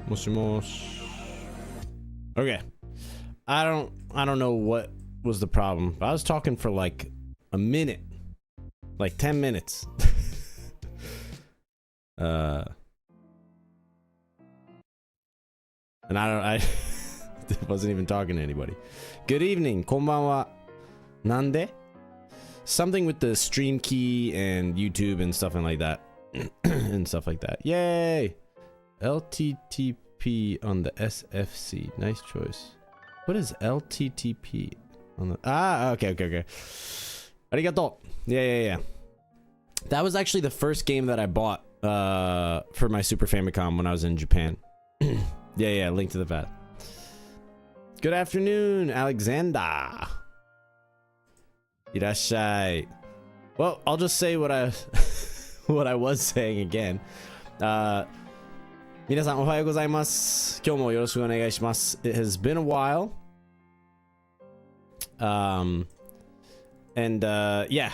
もしもし。Okay. I don't know what was the problem. I was talking for like a minute. Like 10 minutes. And I wasn't even talking to anybody. Good evening. こんばんは。なんで? Something with the stream key and YouTube and stuff and like that. And stuff like that. Yay! LTTP on the SFC. Nice choice. What is LTTP on the... okay. Arigato. Yeah. That was actually the first game that I bought for my Super Famicom when I was in Japan. Yeah, Link to the Past. Good afternoon, Alexander. Irashai. Well, I'll just say what I was saying again. 皆さんおはようございます。今日もよろしくお願いします。It has been a while. Yeah.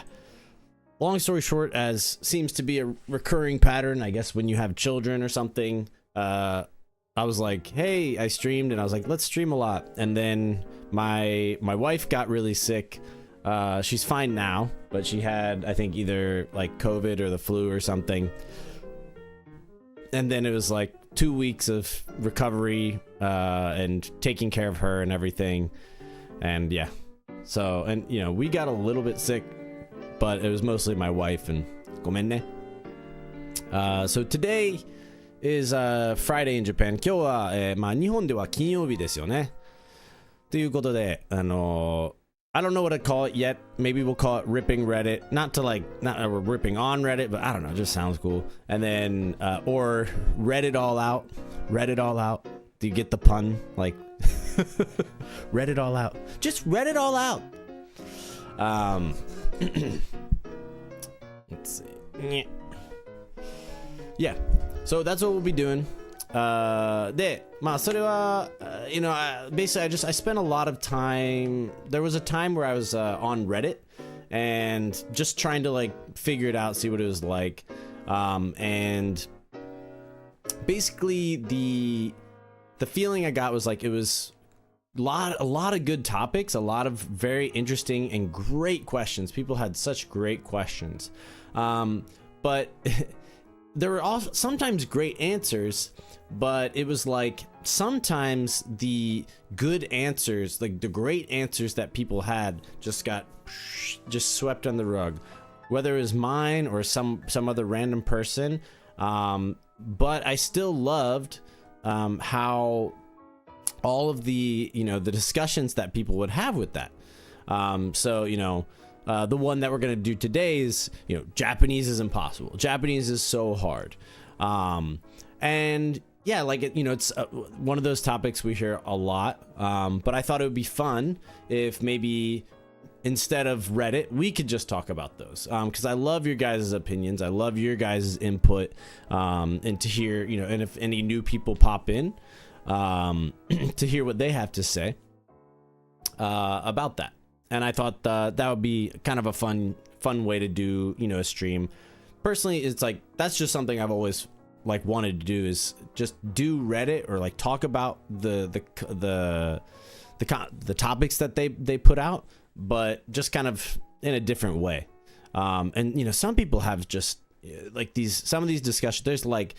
Long story short, as seems to be a recurring pattern, I guess when you have children or something, I was like, hey, I streamed and I was like, let's stream a lot. And then my wife got really sick. She's fine now, but she had, I think, either like COVID or the flu or something. And then it was like 2 weeks of recovery and taking care of her and everything. And yeah. So, and you know, we got a little bit sick, but it was mostly my wife and ごめんね. So today is Friday in Japan. 今日は、まあ日本では金曜日ですよね。ということで、I don't know what to call it yet. Maybe we'll call it ripping Reddit. Not ripping on Reddit, but I don't know. It just sounds cool. And then, or Reddit all out. Reddit all out. Do you get the pun? Like, Reddit all out. Just Reddit all out. Let's see. Yeah. So that's what we'll be doing. で、まあそれは、you know, basically I spent a lot of time. There was a time where I was on Reddit and just trying to like figure it out, see what it was like. And basically the feeling I got was like it was a lot of good topics, a lot of very interesting and great questions. People had such great questions. But there were also sometimes great answers, but it was like sometimes the good answers, like the great answers that people had, just got swept on the rug, whether it was mine or some other random person. But I still loved how all of the, you know, the discussions that people would have with that. So, you know, the one that we're going to do today is, you know, Japanese is impossible. Japanese is so hard. And yeah, like, you know, it's one of those topics we hear a lot. But I thought it would be fun if maybe instead of Reddit, we could just talk about those. Because I love your guys' opinions. I love your guys' input. And to hear, you know, and if any new people pop in, to hear what they have to say about that. And I thought that would be kind of a fun way to do, you know, a stream. Personally, it's like that's just something I've always like wanted to do, is just do Reddit or like talk about the topics that they put out, but just kind of in a different way. And you know, some people have just like some of these discussions. There's like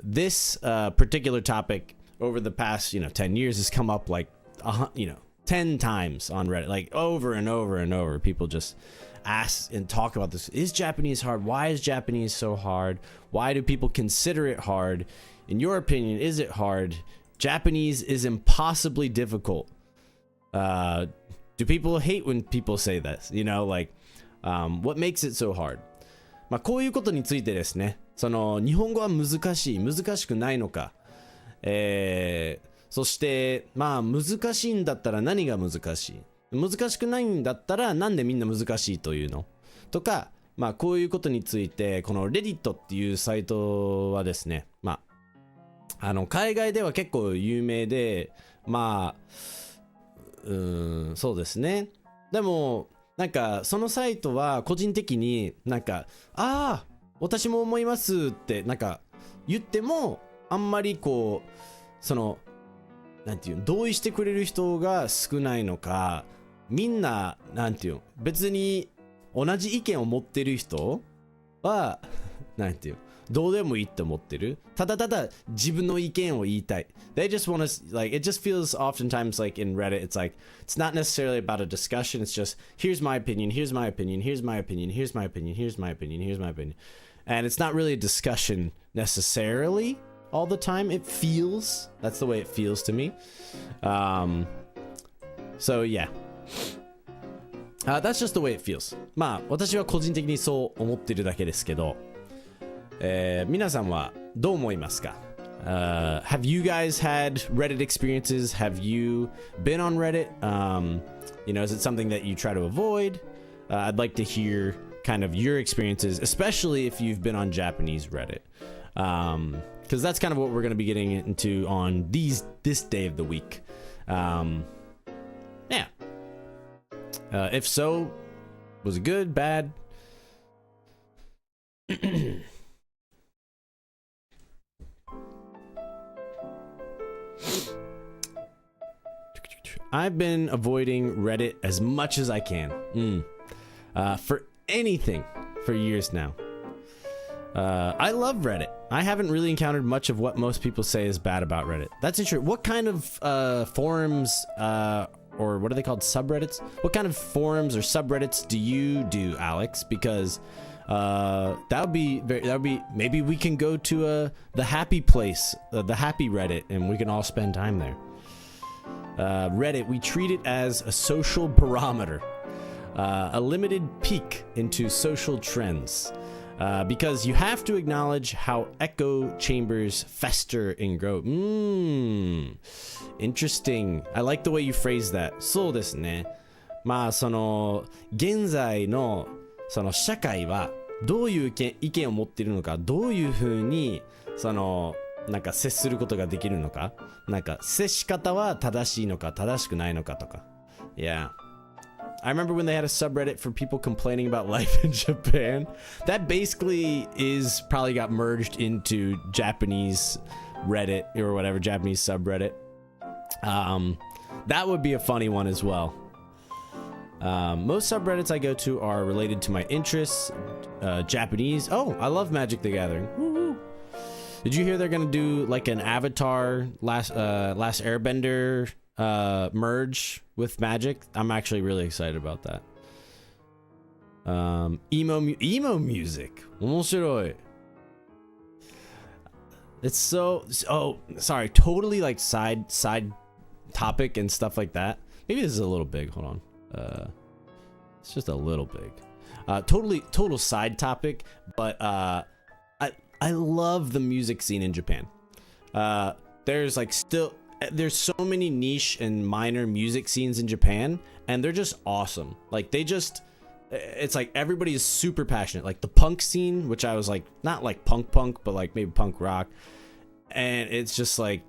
this particular topic over the past, you know, 10 years has come up like 10 times on Reddit, like over and over and over. People just ask and talk about this. Is Japanese hard? Why is Japanese so hard? Why do people consider it hard? In your opinion, is it hard? Japanese is impossibly difficult. Do people hate when people say this? You know, like, what makes it so hard? まあこういうことについてですね。その日本語は難しくないのか。そしてまあ難しいんだったら何が難しい、難しくないんだったらなんでみんな難しいというのとか、まあこういうことについてこの Reddit っていうサイトはですね、まあ海外では結構有名で、まあそうですね。でもなんかそのサイトは個人的になんか私も思いますってなんか言ってもあんまりこうそのなんていうの同意してくれる人が少ないのか、みんななんていうの別に同じ意見を持ってる人はなんていうのどうでもいいって思ってる。ただただ自分の意見を言いたい。They just want to like it just feels oftentimes like in Reddit it's like it's not necessarily about a discussion, it's just here's my opinion, here's my opinion, here's my opinion, here's my opinion, here's my opinion, here's my opinion. And it's not really a discussion necessarily all the time. It feels that's the way it feels to me. So yeah. That's just the way it feels. まあ私は個人的にそう思ってるだけですけど、皆さんはどう思いますか？ Have you guys had Reddit experiences? Have you been on Reddit? You know, is it something that you try to avoid? I'd like to hear kind of your experiences, especially if you've been on Japanese Reddit. Because that's kind of what we're going to be getting into on this day of the week. Yeah. If so, was it good, bad? I've been avoiding Reddit as much as I can. For anything for years now. I love Reddit. I haven't really encountered much of what most people say is bad about Reddit. That's interesting. What kind of forums or what are they called? Subreddits? What kind of forums or subreddits do you do, Alex? Because that would be maybe we can go to the happy place, the happy Reddit, and we can all spend time there. Reddit, we treat it as a social barometer, a limited peek into social trends, because you have to acknowledge how echo chambers fester and grow. Interesting. I like the way you phrase that. そうですね。まあその現在のその社会はどういう意見を持っているのか、どういうふうにそのなんか接することができるのか、なんか接し方は正しいのか正しくないのかとか。Yeah. I remember when they had a subreddit for people complaining about life in Japan. That basically probably got merged into Japanese Reddit or whatever, Japanese subreddit. That would be a funny one as well. Most subreddits I go to are related to my interests. Japanese. Oh, I love Magic the Gathering. Woo-hoo. Did you hear they're gonna do like an Avatar Last Airbender merge with Magic? I'm actually really excited about that. Emo music. 面白い. It's so sorry, totally like side topic and stuff like that. Maybe this is a little big. Hold on. It's just a little big. Total side topic, but I love the music scene in Japan. There's so many niche and minor music scenes in Japan, and they're just awesome. Like it's like everybody is super passionate. Like the punk scene, which I was like, not like punk, but like maybe punk rock. And it's just like,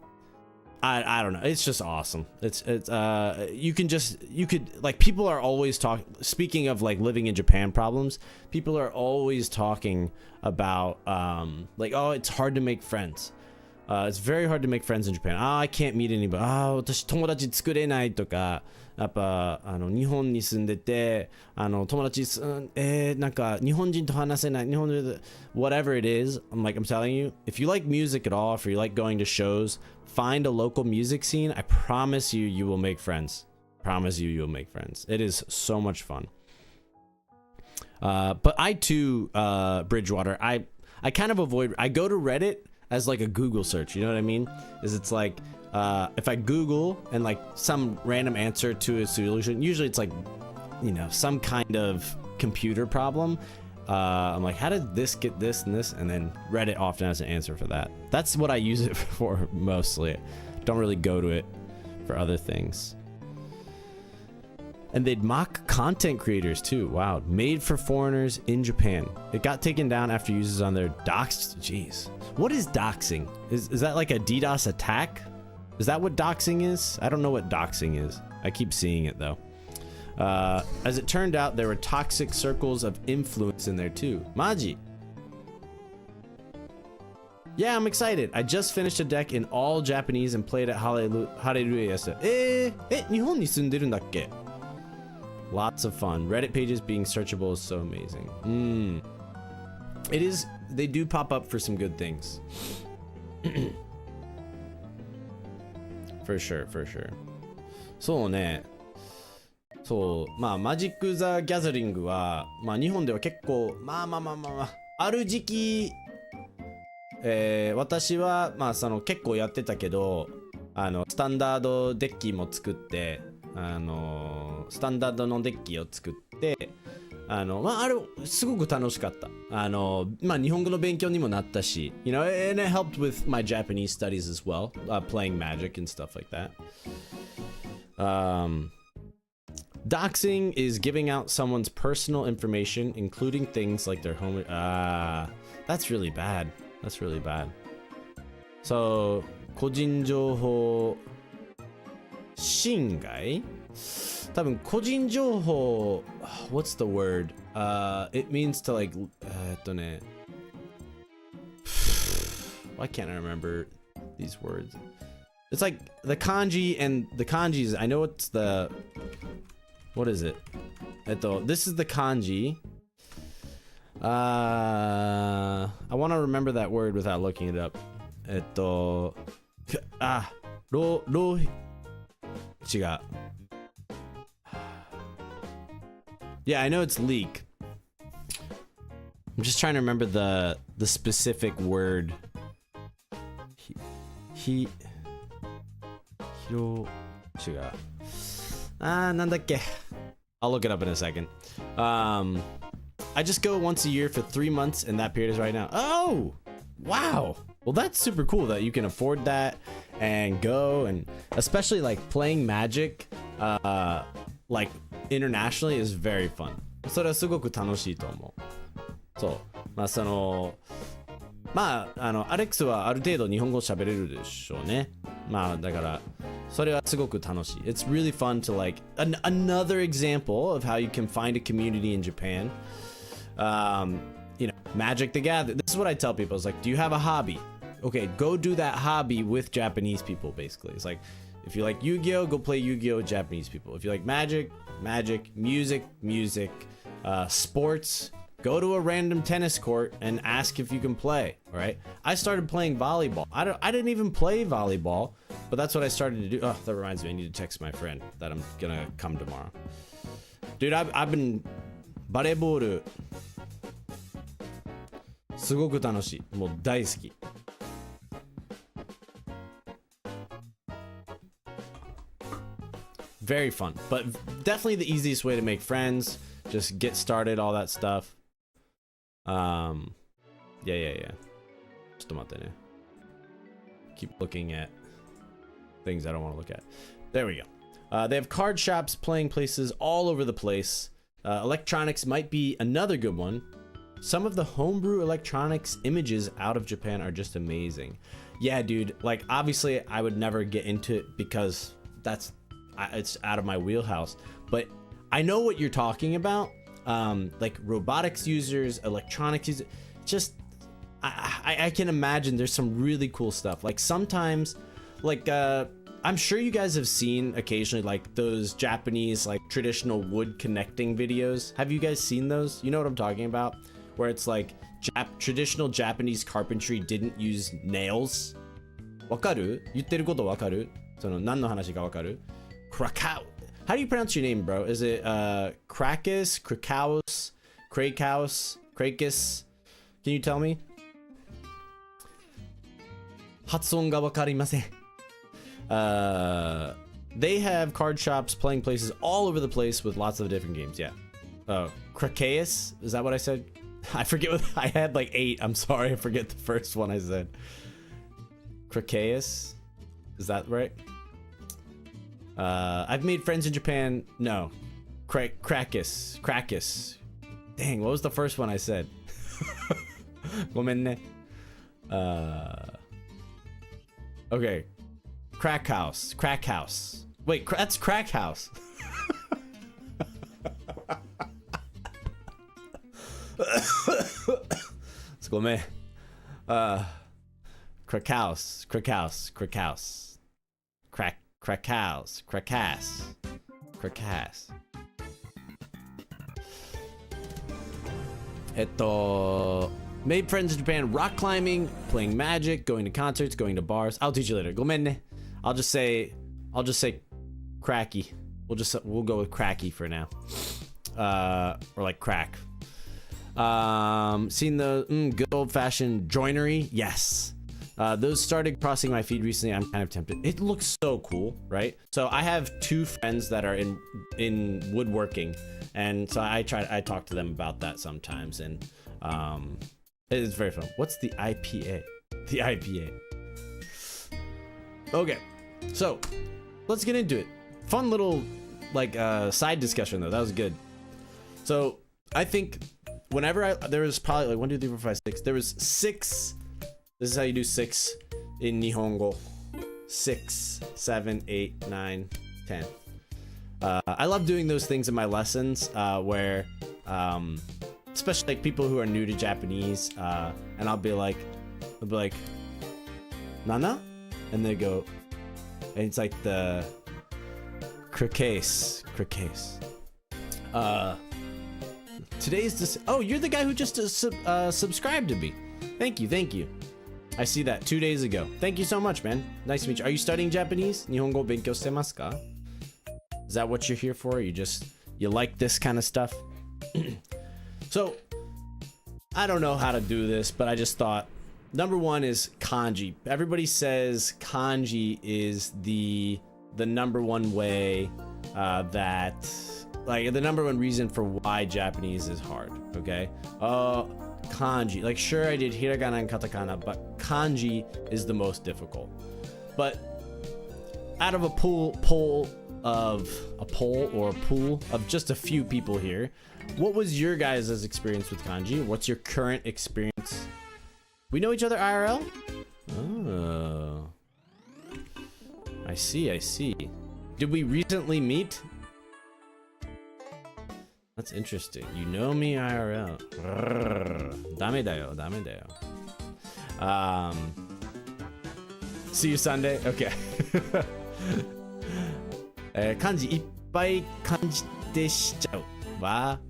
I don't know. It's just awesome. You could like, people are always talking, speaking of like living in Japan problems, people are always talking about, like, oh, it's hard to make friends. It's very hard to make friends in Japan. I can't meet anybody. 私友達作れないとか、やっぱ日本に住んでて友達なんか日本人と話せない、日本人 whatever it is. I'm telling you, if you like music at all, if you like going to shows, find a local music scene. I promise you will make friends. Promise you'll make friends. It is so much fun. But I too, Bridgewater, I kind of avoid. I go to Reddit as like a Google search, you know what I mean? It's like if I Google and like some random answer to a solution, usually it's like, you know, some kind of computer problem. I'm like, how did this get this and this? And then Reddit often has an answer for that. That's what I use it for mostly. Don't really go to it for other things. And they'd mock content creators too. Wow. Made for foreigners in Japan. It got taken down after users on their doxed. Jeez. What is doxing? Is that like a DDoS attack? Is that what doxing is? I don't know what doxing is. I keep seeing it though. As it turned out, there were toxic circles of influence in there too. Maji. Yeah, I'm excited. I just finished a deck in all Japanese and played at Hallelujah yesterday. 日本に住んでるんだっけ? Lots of fun. Reddit pages being searchable is so amazing. It is. They do pop up for some good things. For sure, for sure. そうね。そう、まあマジック・ザ・ギャザリングは、まあ日本では結構、ある時期、私はまあその結構やってたけど、スタンダードデッキも作って、スタンダードのデッキを作って、まああれすごく楽しかった。まあ日本語の勉強にもなったし、you know, and it helped with my Japanese studies as well, playing Magic and stuff like that. Doxing is giving out someone's personal information, including things like their home. That's really bad. That's really bad. So, 個人情報侵害? 多分個人情報 what's the word? It means to like why can't I remember these words? It's like the kanji and the kanjis. I know it's the what is it? This is the kanji. I want to remember that word without looking it up. 違う. Yeah, I know it's leak. I'm just trying to remember the specific word. Hiro 違う. なんだっけ? I'll look it up in a second. I just go once a year for 3 months, and that period is right now. Oh, wow. Well, that's super cool that you can afford that and go, and especially like playing Magic, like internationally is very fun. それはすごく楽しいと思う。そう。まあその、まあアレックスはある程度日本語喋れるでしょうね。まあだからそれはすごく楽しい。It's really fun to like another example of how you can find a community in Japan. You know, Magic the Gathering. This is what I tell people. It's like, do you have a hobby? Okay, go do that hobby with Japanese people, basically. It's like, if you like Yu-Gi-Oh, go play Yu-Gi-Oh with Japanese people. If you like Magic, music, sports, go to a random tennis court and ask if you can play, all right? I started playing volleyball. I didn't even play volleyball, but that's what I started to do. Oh, that reminds me, I need to text my friend that I'm gonna come tomorrow. Dude, I've been バレーボールすごく楽しい。もう大好き。Very fun, but definitely the easiest way to make friends. Just get started, all that stuff. Yeah. ちょっと待ってね。Keep looking at things I don't want to look at. There we go. They have card shops, playing places all over the place. Electronics might be another good one. Some of the homebrew electronics images out of Japan are just amazing. Yeah, dude. Like, obviously, I would never get into it because it's out of my wheelhouse. But I know what you're talking about. Like robotics users, electronics users. Just, I can imagine there's some really cool stuff. Like sometimes, like I'm sure you guys have seen occasionally like those Japanese like traditional wood connecting videos. Have you guys seen those? You know what I'm talking about? Where it's like traditional Japanese carpentry didn't use nails. わかる? 言ってることわかる? その何の話かわかる? Krakow. How do you pronounce your name, bro? Is it Krakis, Krakaus, Krakis? Can you tell me? 発音がわかりません。They have card shops, playing places all over the place with lots of different games. Yeah. Krakeus? Is that what I said? I forget what I had like 8. I'm sorry, I forget the first one I said. Krakeus? Is that right? I've made friends in Japan. No. Krakis. Dang, what was the first one I said? ごめんね. Okay. Crack house. Wait, that's crack house. Let's go, man. Krakaus. Krakaus. Krakaus. Krakaus. Krakas. Krakas. Made friends in Japan, rock climbing, playing Magic, going to concerts, going to bars. I'll teach you later. Gomenne. I'll just say cracky. We'll go with cracky for now. Or like crack. Seen the good old-fashioned joinery? Yes. Those started crossing my feed recently. I'm kind of tempted. It looks so cool, right? So I have 2 friends that are in woodworking, and so I talk to them about that sometimes, and it's very fun. What's the IPA? The IPA. Okay, so let's get into it. Fun little like side discussion though. That was good. So I think whenever there was probably like 1, 2, 3, 4, 5, 6. There was 6. This is how you do 6 in Nihongo. 6, 7, 8, 9, 10. I love doing those things in my lessons where especially like people who are new to Japanese, and I'll be like Nana, and they go, and it's like the cricase. Today's this. Oh, you're the guy who just subscribed to me. Thank you. I see that 2 days ago. Thank you so much, man. Nice to meet you. Are you studying Japanese? Nihongo benkyou shitemasu ka? Is that what you're here for? You like this kind of stuff? So, I don't know how to do this, but I just thought, number 1 is kanji. Everybody says kanji is the number 1 way that, like, the number 1 reason for why Japanese is hard, okay? Kanji. Like, sure, I did hiragana and katakana, but kanji is the most difficult. But out of a pool of just a few people here, what was your guys' experience with kanji? What's your current experience? We know each other IRL? Oh. I see. Did we recently meet? That's interesting. You know me IRL. Dame da yo. See you Sunday? Okay. 漢字いっぱい感じてしちゃうわ。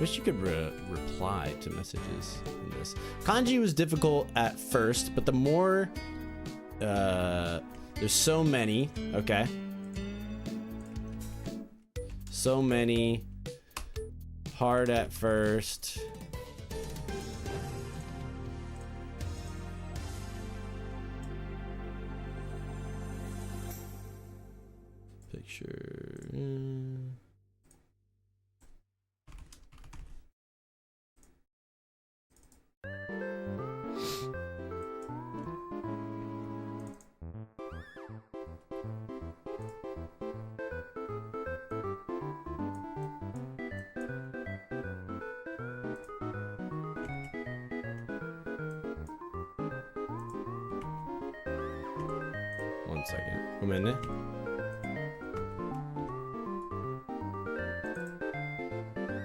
Wish you could reply to messages in this. Kanji was difficult at first, but the more there's so many, okay? So many. Hard at first. Picture. One second. ごめんね。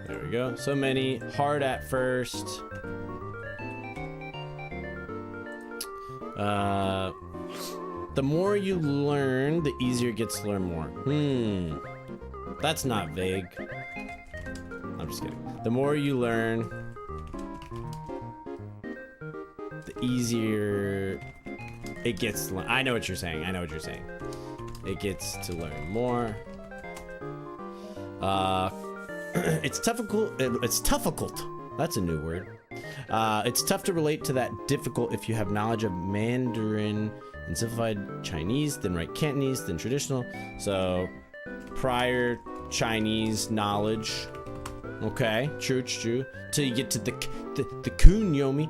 There we go. So many. Hard at first. The more you learn, the easier it gets to learn more. That's not vague. I'm just kidding. The more you learn, the easier it gets to learn. I know what you're saying. It gets to learn more. It's difficult. That's a new word. It's tough to relate to that difficult if you have knowledge of Mandarin and simplified Chinese, then write Cantonese, then traditional. So prior Chinese knowledge. Okay, true. Till you get to the kunyomi.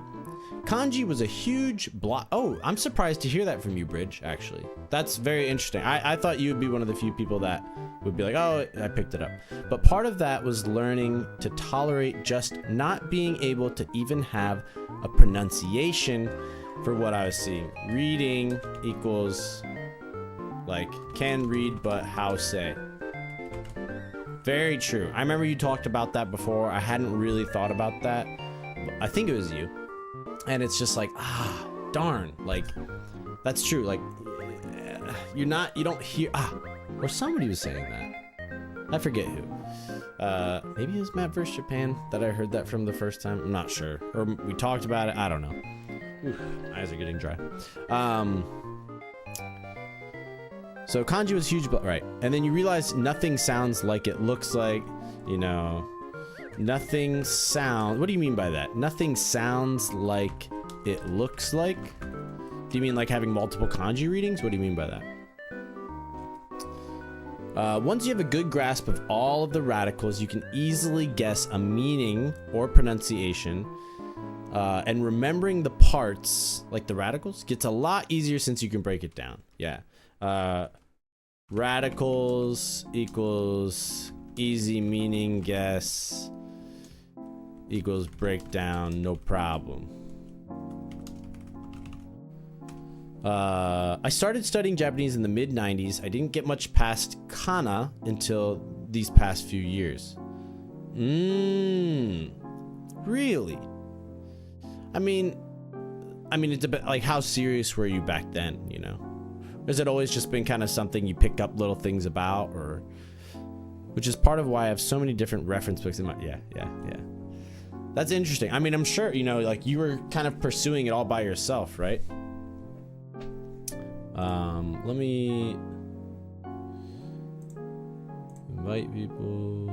Kanji was a huge block. Oh, I'm surprised to hear that from you, Bridge, actually. That's very interesting. I thought you would be one of the few people that would be like, oh, I picked it up. But part of that was learning to tolerate just not being able to even have a pronunciation for what I was seeing. Reading equals, like, can read, but how say. Very true. I remember you talked about that before. I hadn't really thought about that. I think it was you. And it's just like, darn. Like, that's true. Like, you don't hear, or somebody was saying that. I forget who. Maybe it was Matt vs. Japan that I heard that from the first time. I'm not sure. Or we talked about it. I don't know. Oof, eyes are getting dry. So kanji was huge, but right. And then you realize nothing sounds like it looks like, you know, nothing sound. What do you mean by that? Nothing sounds like it looks like? Do you mean like having multiple kanji readings? What do you mean by that? Once you have a good grasp of all of the radicals, you can easily guess a meaning or pronunciation. And remembering the parts, like the radicals, gets a lot easier since you can break it down. Yeah. Radicals equals easy meaning guess equals breakdown, no problem. I started studying Japanese in the mid-90s. I didn't get much past kana until these past few years. Really? I mean, it's a bit like, how serious were you back then, you know? Has it always just been kind of something you pick up little things about, or, which is part of why I have so many different reference books in my, yeah. That's interesting. I mean, I'm sure, you know, like you were kind of pursuing it all by yourself, right? Let me invite people.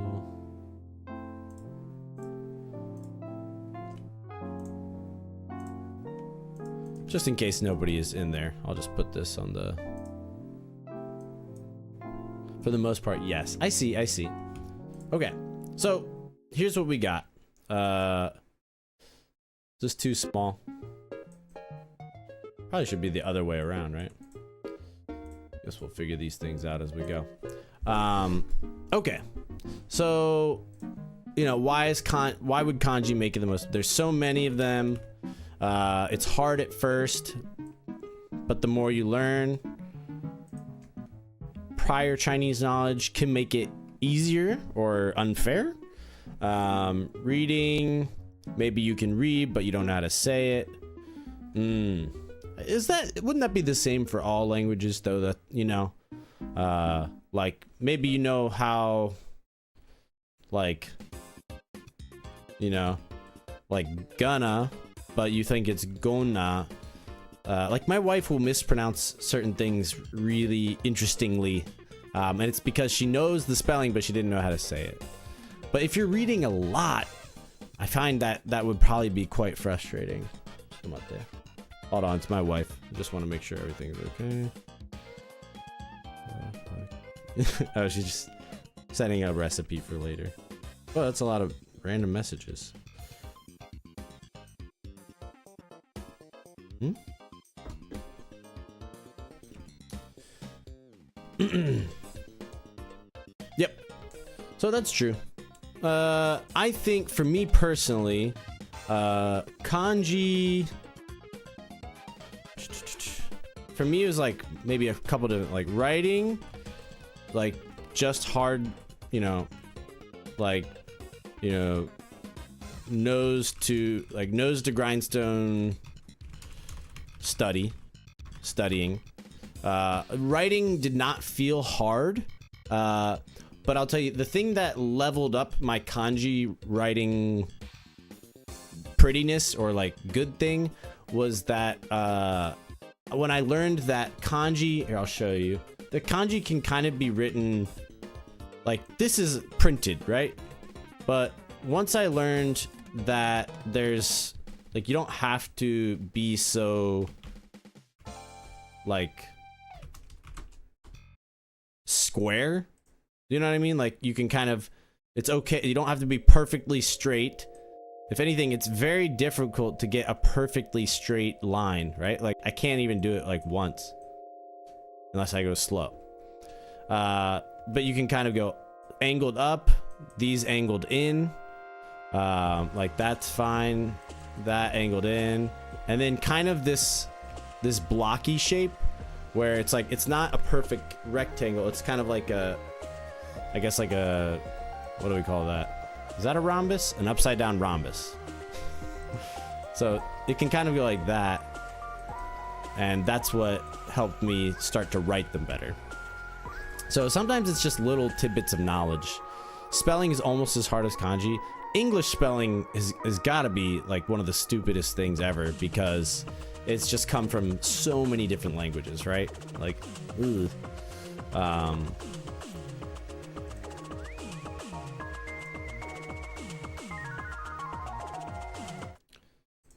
Just in case nobody is in there, I'll just put this on the... For the most part, yes. I see. Okay, so here's what we got. Just too small. Probably should be the other way around, right? Guess we'll figure these things out as we go. Okay, so you know, why would kanji make it the most? There's so many of them. It's hard at first, but the more you learn, prior Chinese knowledge can make it easier or unfair. Reading, maybe you can read, but you don't know how to say it. Wouldn't that be the same for all languages though? That, you know, like maybe you know how, like, you know, like gonna, but you think it's gonna. Like my wife will mispronounce certain things really interestingly, and it's because she knows the spelling but she didn't know how to say it. But if you're reading a lot, I find that would probably be quite frustrating. Come up there. Hold on, it's my wife. I just want to make sure everything's okay. Oh, she's just setting a recipe for later. Oh, that's a lot of random messages. Yep. So that's true. I think for me personally, kanji for me it was like maybe a couple different, like writing, like just hard, you know, like, you know, nose to grindstone studying. Writing did not feel hard, but I'll tell you, the thing that leveled up my kanji writing prettiness, or like good thing, was that when I learned that kanji, here I'll show you, the kanji can kind of be written like this is printed, right? But once I learned that there's like, you don't have to be so like square, you know what I mean? Like you can kind of, it's okay, you don't have to be perfectly straight. If anything, it's very difficult to get a perfectly straight line, right? Like I can't even do it like once unless I go slow. But you can kind of go angled up, these angled in, like that's fine, that angled in, and then kind of this blocky shape where it's like, it's not a perfect rectangle, it's kind of like a, I guess like a what do we call that? Is that a rhombus? An upside down rhombus. So it can kind of go like that. And that's what helped me start to write them better. So sometimes it's just little tidbits of knowledge. Spelling is almost as hard as kanji. English spelling is gotta be like one of the stupidest things ever, because it's just come from so many different languages, right? Like, ugh.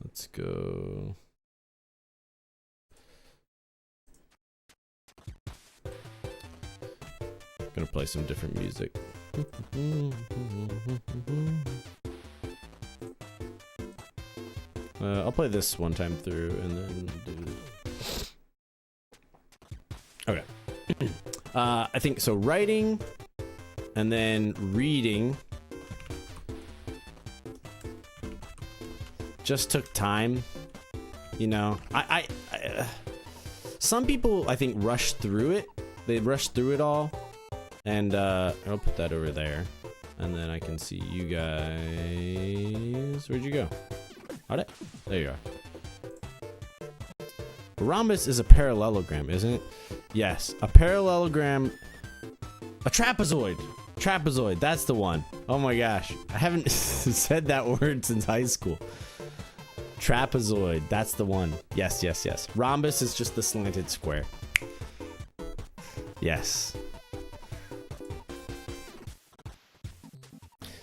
Let's go. Gonna play some different music. I'll play this one time through and then do. Okay. I think so. Writing and then reading just took time. You know, I some people I think rush through it. They rush through it all. And I'll put that over there, and then I can see you guys. Where'd you go? Alright, there you are. A rhombus is a parallelogram, isn't it? Yes, a parallelogram. A trapezoid. Trapezoid, that's the one. Oh my gosh, I haven't said that word since high school. Trapezoid, that's the one. Yes, yes, yes. Rhombus is just the slanted square. Yes.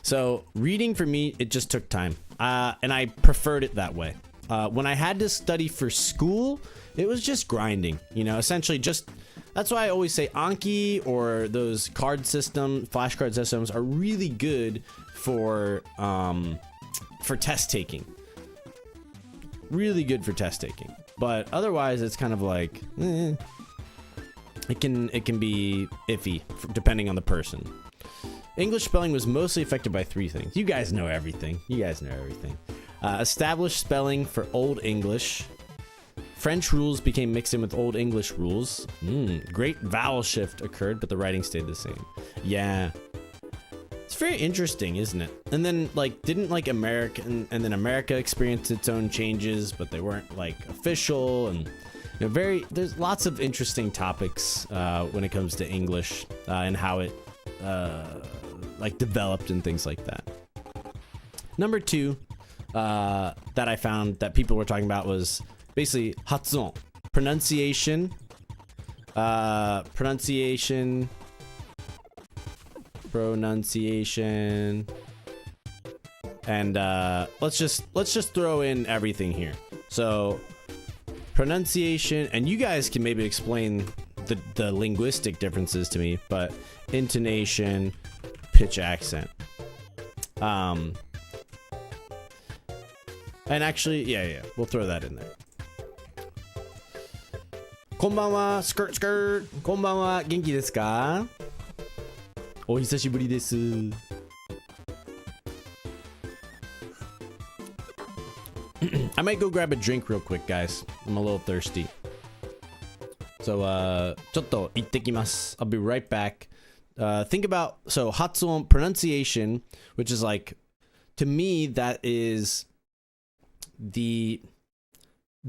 So reading for me, it just took time, and I preferred it that way. When I had to study for school, it was just grinding, you know, essentially just, that's why I always say Anki or those flashcard systems are really good for test taking. Really good for test taking, but otherwise it's kind of like, it can be iffy depending on the person. English spelling was mostly affected by three things. You guys know everything. Established spelling for Old English. French rules became mixed in with Old English rules. Great vowel shift occurred, but the writing stayed the same. Yeah. It's very interesting, isn't it? And then, like, didn't, like, America experienced its own changes, but they weren't, like, official, and, you know, there's lots of interesting topics when it comes to English and how it like developed and things like that. Number two that I found that people were talking about was basically hatsuon, pronunciation, and let's just throw in everything here. So pronunciation, and you guys can maybe explain the linguistic differences to me, but intonation, pitch, accent, and actually, yeah, we'll throw that in there. Konbanwa, skirt. Konbanwa, genki desu ka? O hisashiburi desu. I might go grab a drink real quick, guys. I'm a little thirsty. So, ちょっと行ってきます. I'll be right back. Think about, so hatsuon, pronunciation, which is like, to me, that is the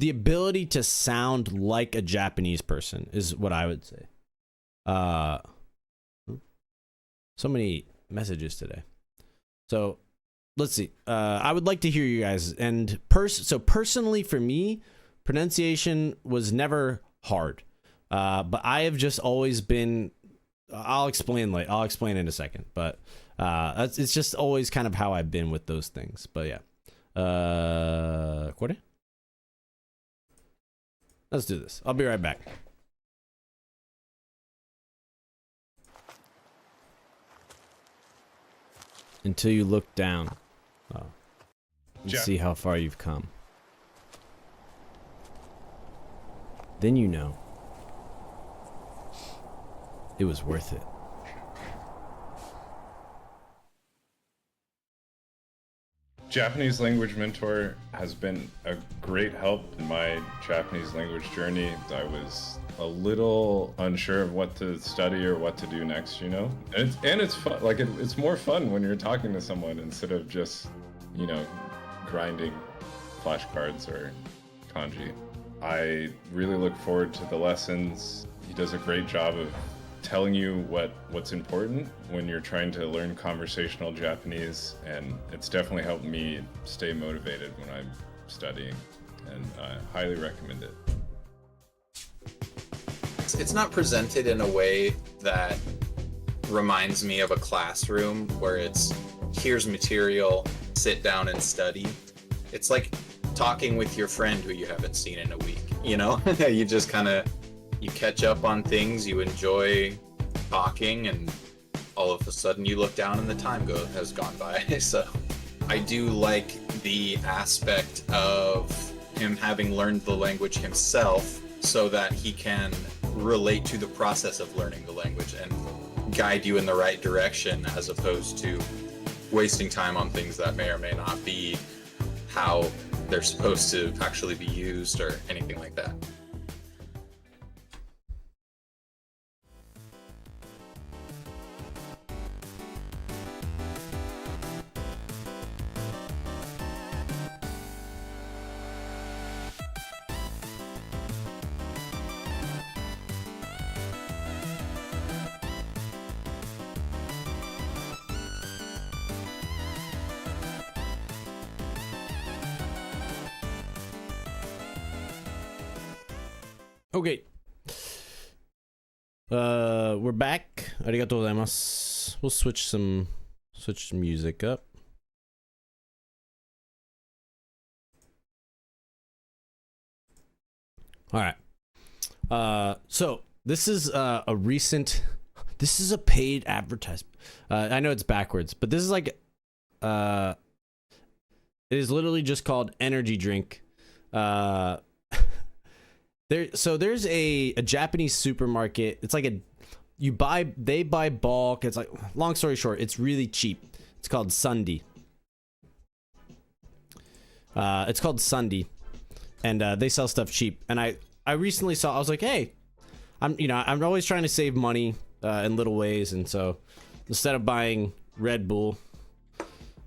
ability to sound like a Japanese person is what I would say. So many messages today. So let's see. I would like to hear you guys. And so personally for me, pronunciation was never hard. But I have just always been, I'll explain in a second, but it's just always kind of how I've been with those things. But yeah. Let's do this. I'll be right back. Until you look down. Oh. And see how far you've come. Then you know. It was worth it. Japanese language mentor has been a great help in my Japanese language journey. I was a little unsure of what to study or what to do next, you know? And it's fun. Like it's more fun when you're talking to someone instead of just, you know, grinding flashcards or kanji. I really look forward to the lessons. He does a great job of telling you what's important when you're trying to learn conversational Japanese, and it's definitely helped me stay motivated when I'm studying, and I highly recommend it. It's not presented in a way that reminds me of a classroom where it's here's material, sit down and study. It's like talking with your friend who you haven't seen in a week, you know? You just kind of you catch up on things, you enjoy talking, and all of a sudden you look down and the time has gone by. So I do like the aspect of him having learned the language himself so that he can relate to the process of learning the language and guide you in the right direction, as opposed to wasting time on things that may or may not be how they're supposed to actually be used or anything like that. Okay. We're back. ありがとうございます. We'll switch some music up. All right. So this is a paid advertisement. I know it's backwards, but this is like it is literally just called energy drink. There's a Japanese supermarket. It's like they buy bulk. It's like, long story short, it's really cheap. It's called Sundy. And they sell stuff cheap. And I recently saw, I was like, hey, I'm always trying to save money in little ways, and so instead of buying Red Bull,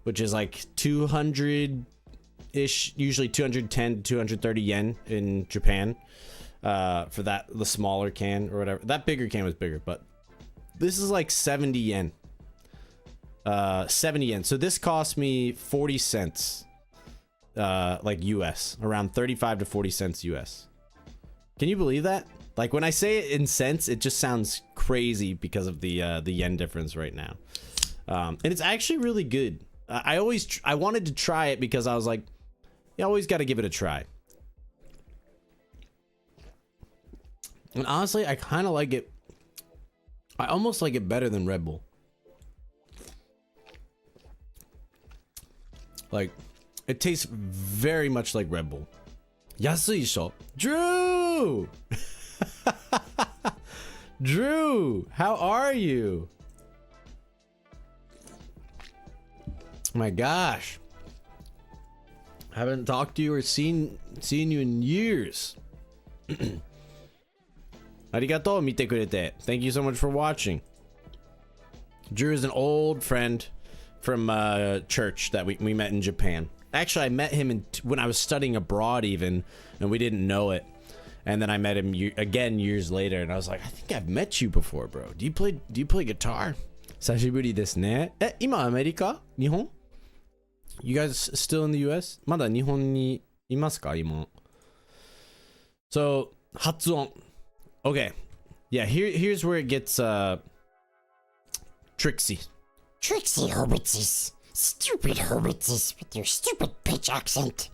which is like 200-ish, usually 210 to 230 yen in Japan, for the smaller can or whatever. That bigger can was bigger, but this is like 70 yen. 70 yen. So this cost me 40 cents, like US, around 35 to 40 cents US. Can you believe that? Like, when I say it in cents, it just sounds crazy because of the yen difference right now. And it's actually really good. I wanted to try it because I was like, you always got to give it a try. And honestly, I kind of like it. I almost like it better than Red Bull. Like, it tastes very much like Red Bull. Yasuisho. Drew! Drew, how are you? My gosh. Haven't talked to you or seen you in years. Arigato, mite kurete. Thank you so much for watching. Drew is an old friend from church that we met in Japan. Actually, I met him when I was studying abroad even, and we didn't know it. And then I met him again years later, and I was like, I think I've met you before, bro. Do you play guitar? Sashiburi desu ne. Ima America? Nihon? You guys still in the US? Mada Nihon ni imasu ka, ima? So, Hatsuon. Okay. Yeah, here's where it gets tricksy. Trixie hobbitses. Stupid hobbitses with your stupid pitch accent.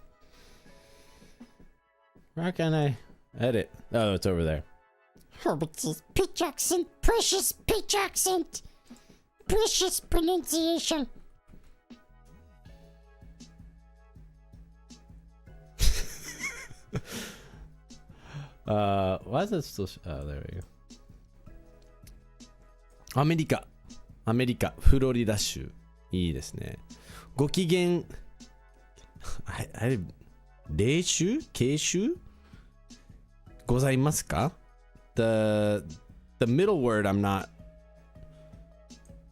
Where can I edit? Oh, it's over there. Hobbitses, pitch accent, precious pitch accent. Precious pronunciation. Why is it still oh, there we go. アメリカフロリダ州いいですね。ご機嫌例集形集ございますか? The middle word I'm not.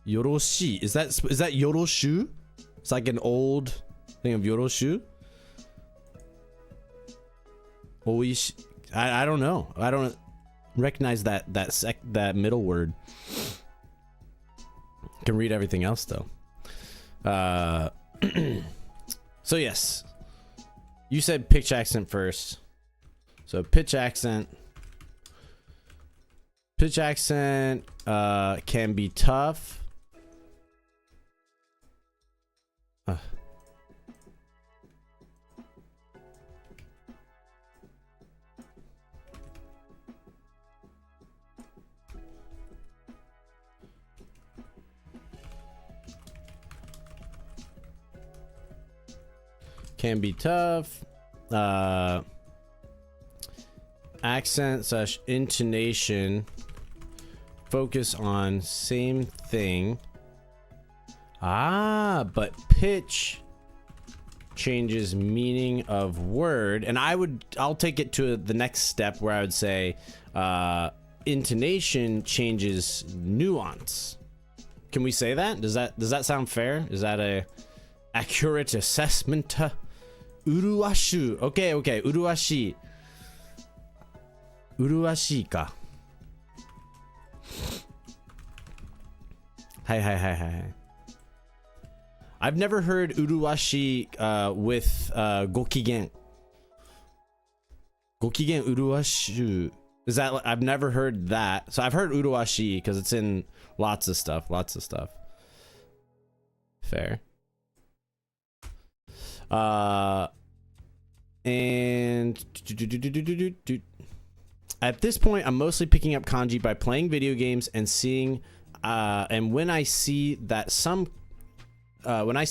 Yoroshi. Is that yoroshu? It's like an old thing of yoroshu. Oishi. I don't know. I don't recognize that middle word. Can read everything else though. So yes, you said pitch accent first. So pitch accent can be tough. Can be tough. Accent / intonation focus on same thing. But pitch changes meaning of word. And I'll take it to the next step where I would say intonation changes nuance. Can we say that? Does that sound fair? Is that a accurate assessment? Uruwashu. Okay. Uruwashi. Uruwashi ka. Hi. I've never heard uruwashi with gokigen. Gokigen uruwashu. Is that, I've never heard that. So I've heard uruwashi because it's in lots of stuff. Fair. And at this point, I'm mostly picking up kanji by playing video games and seeing, and when I see that some compound when I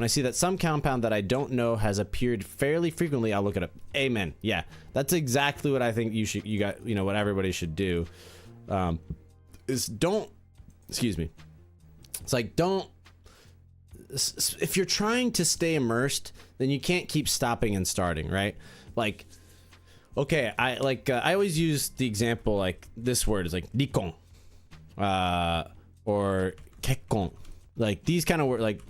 see that some compound that I don't know has appeared fairly frequently, I'll look it up. Amen. Yeah, that's exactly what I think what everybody should do. Is don't, excuse me. It's like, if you're trying to stay immersed, then you can't keep stopping and starting, right? Like, okay, I always use the example, like this word is like nikon, or kekkon, like these kind of words. Like,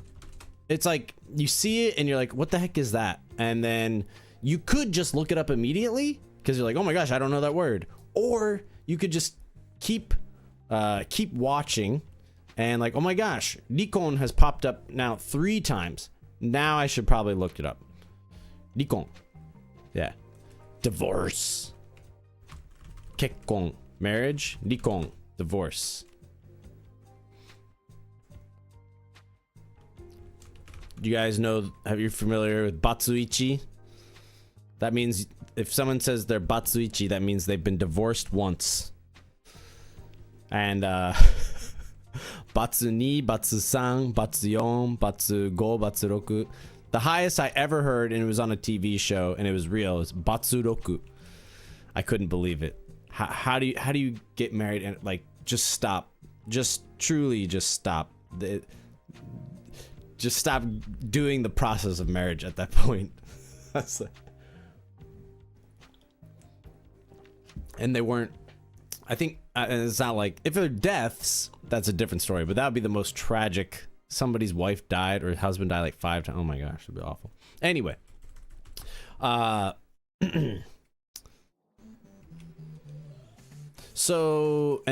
it's like you see it and you're like, what the heck is that? And then you could just look it up immediately because you're like, oh my gosh, I don't know that word. Or you could just keep watching. And like, oh my gosh, Nikon has popped up now 3 times. Now I should probably look it up. Nikon. Yeah. Divorce. Kekkon. Marriage. Nikon. Divorce. Do you guys know, are you familiar with Batsuichi? That means if someone says they're Batsuichi, that means they've been divorced once. And, Batsu 2, Batsu 3, Batsu 4, Batsu 5, Batsu 6. The highest I ever heard, and it was on a TV show, and it was real, is Batsu 6. I couldn't believe it. How do you get married and like just stop? Just truly just stop. Just stop doing the process of marriage at that point. That's like, and they weren't. I think it's not like, if they're deaths, that's a different story, but that would be the most tragic. Somebody's wife died or husband died like 5 times. Oh my gosh, it'd be awful. Anyway, so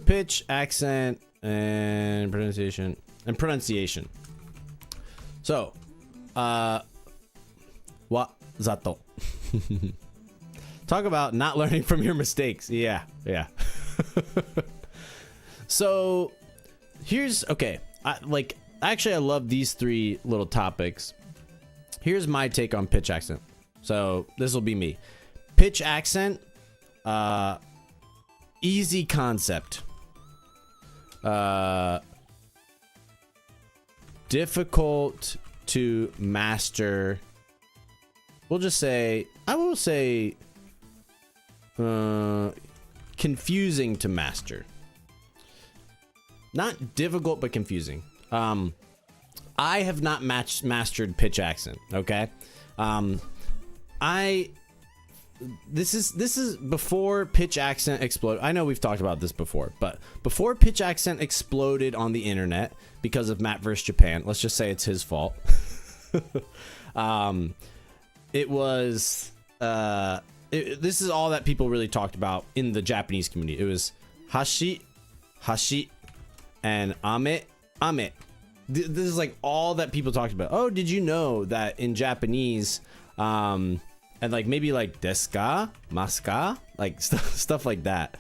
pitch, accent, and pronunciation. So, wazato. Talk about not learning from your mistakes. Yeah. So, here's, okay. I love these 3 little topics. Here's my take on pitch accent. So, this will be me. Pitch accent, easy concept. Difficult to master. I will say confusing to master. Not difficult, but confusing. I have not mastered pitch accent. Okay. This is before pitch accent exploded. I know we've talked about this before, but before pitch accent exploded on the internet because of Matt vs. Japan, let's just say it's his fault. It was this is all that people really talked about in the Japanese community. It was hashi, and ame. This is like all that people talked about. Oh, did you know that in Japanese, and like maybe like desu ka, masu ka, like stuff like that.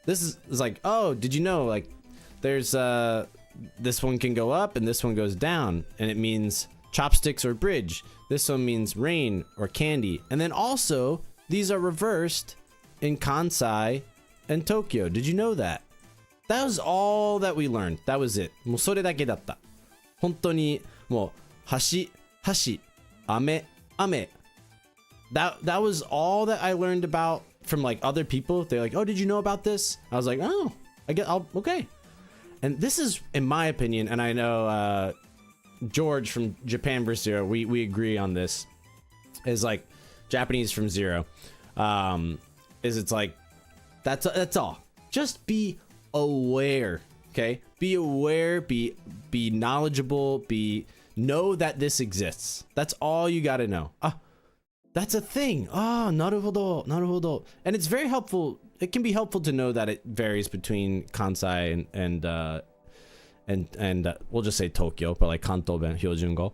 This is like, oh, did you know like there's this one can go up and this one goes down, and it means chopsticks or bridge. This one means rain or candy. And then also these are reversed in Kansai and Tokyo. Did you know that? That was all that we learned. That was it. もうそれだけだった。本当にもうhashi, ame. That was all that I learned about from like other people. They're like, oh, did you know about this? I was like, oh, okay. And this is, in my opinion, and I know George from Japan vs. Zero, we agree on this, is like Japanese from Zero. Is it's like that's all. Just be aware, okay? Be aware, be knowledgeable, know that this exists. That's all you gotta know. That's a thing. naruhodo. And it's very helpful. It can be helpful to know that it varies between Kansai and we'll just say Tokyo, but like Kanto ben, Hyojungo.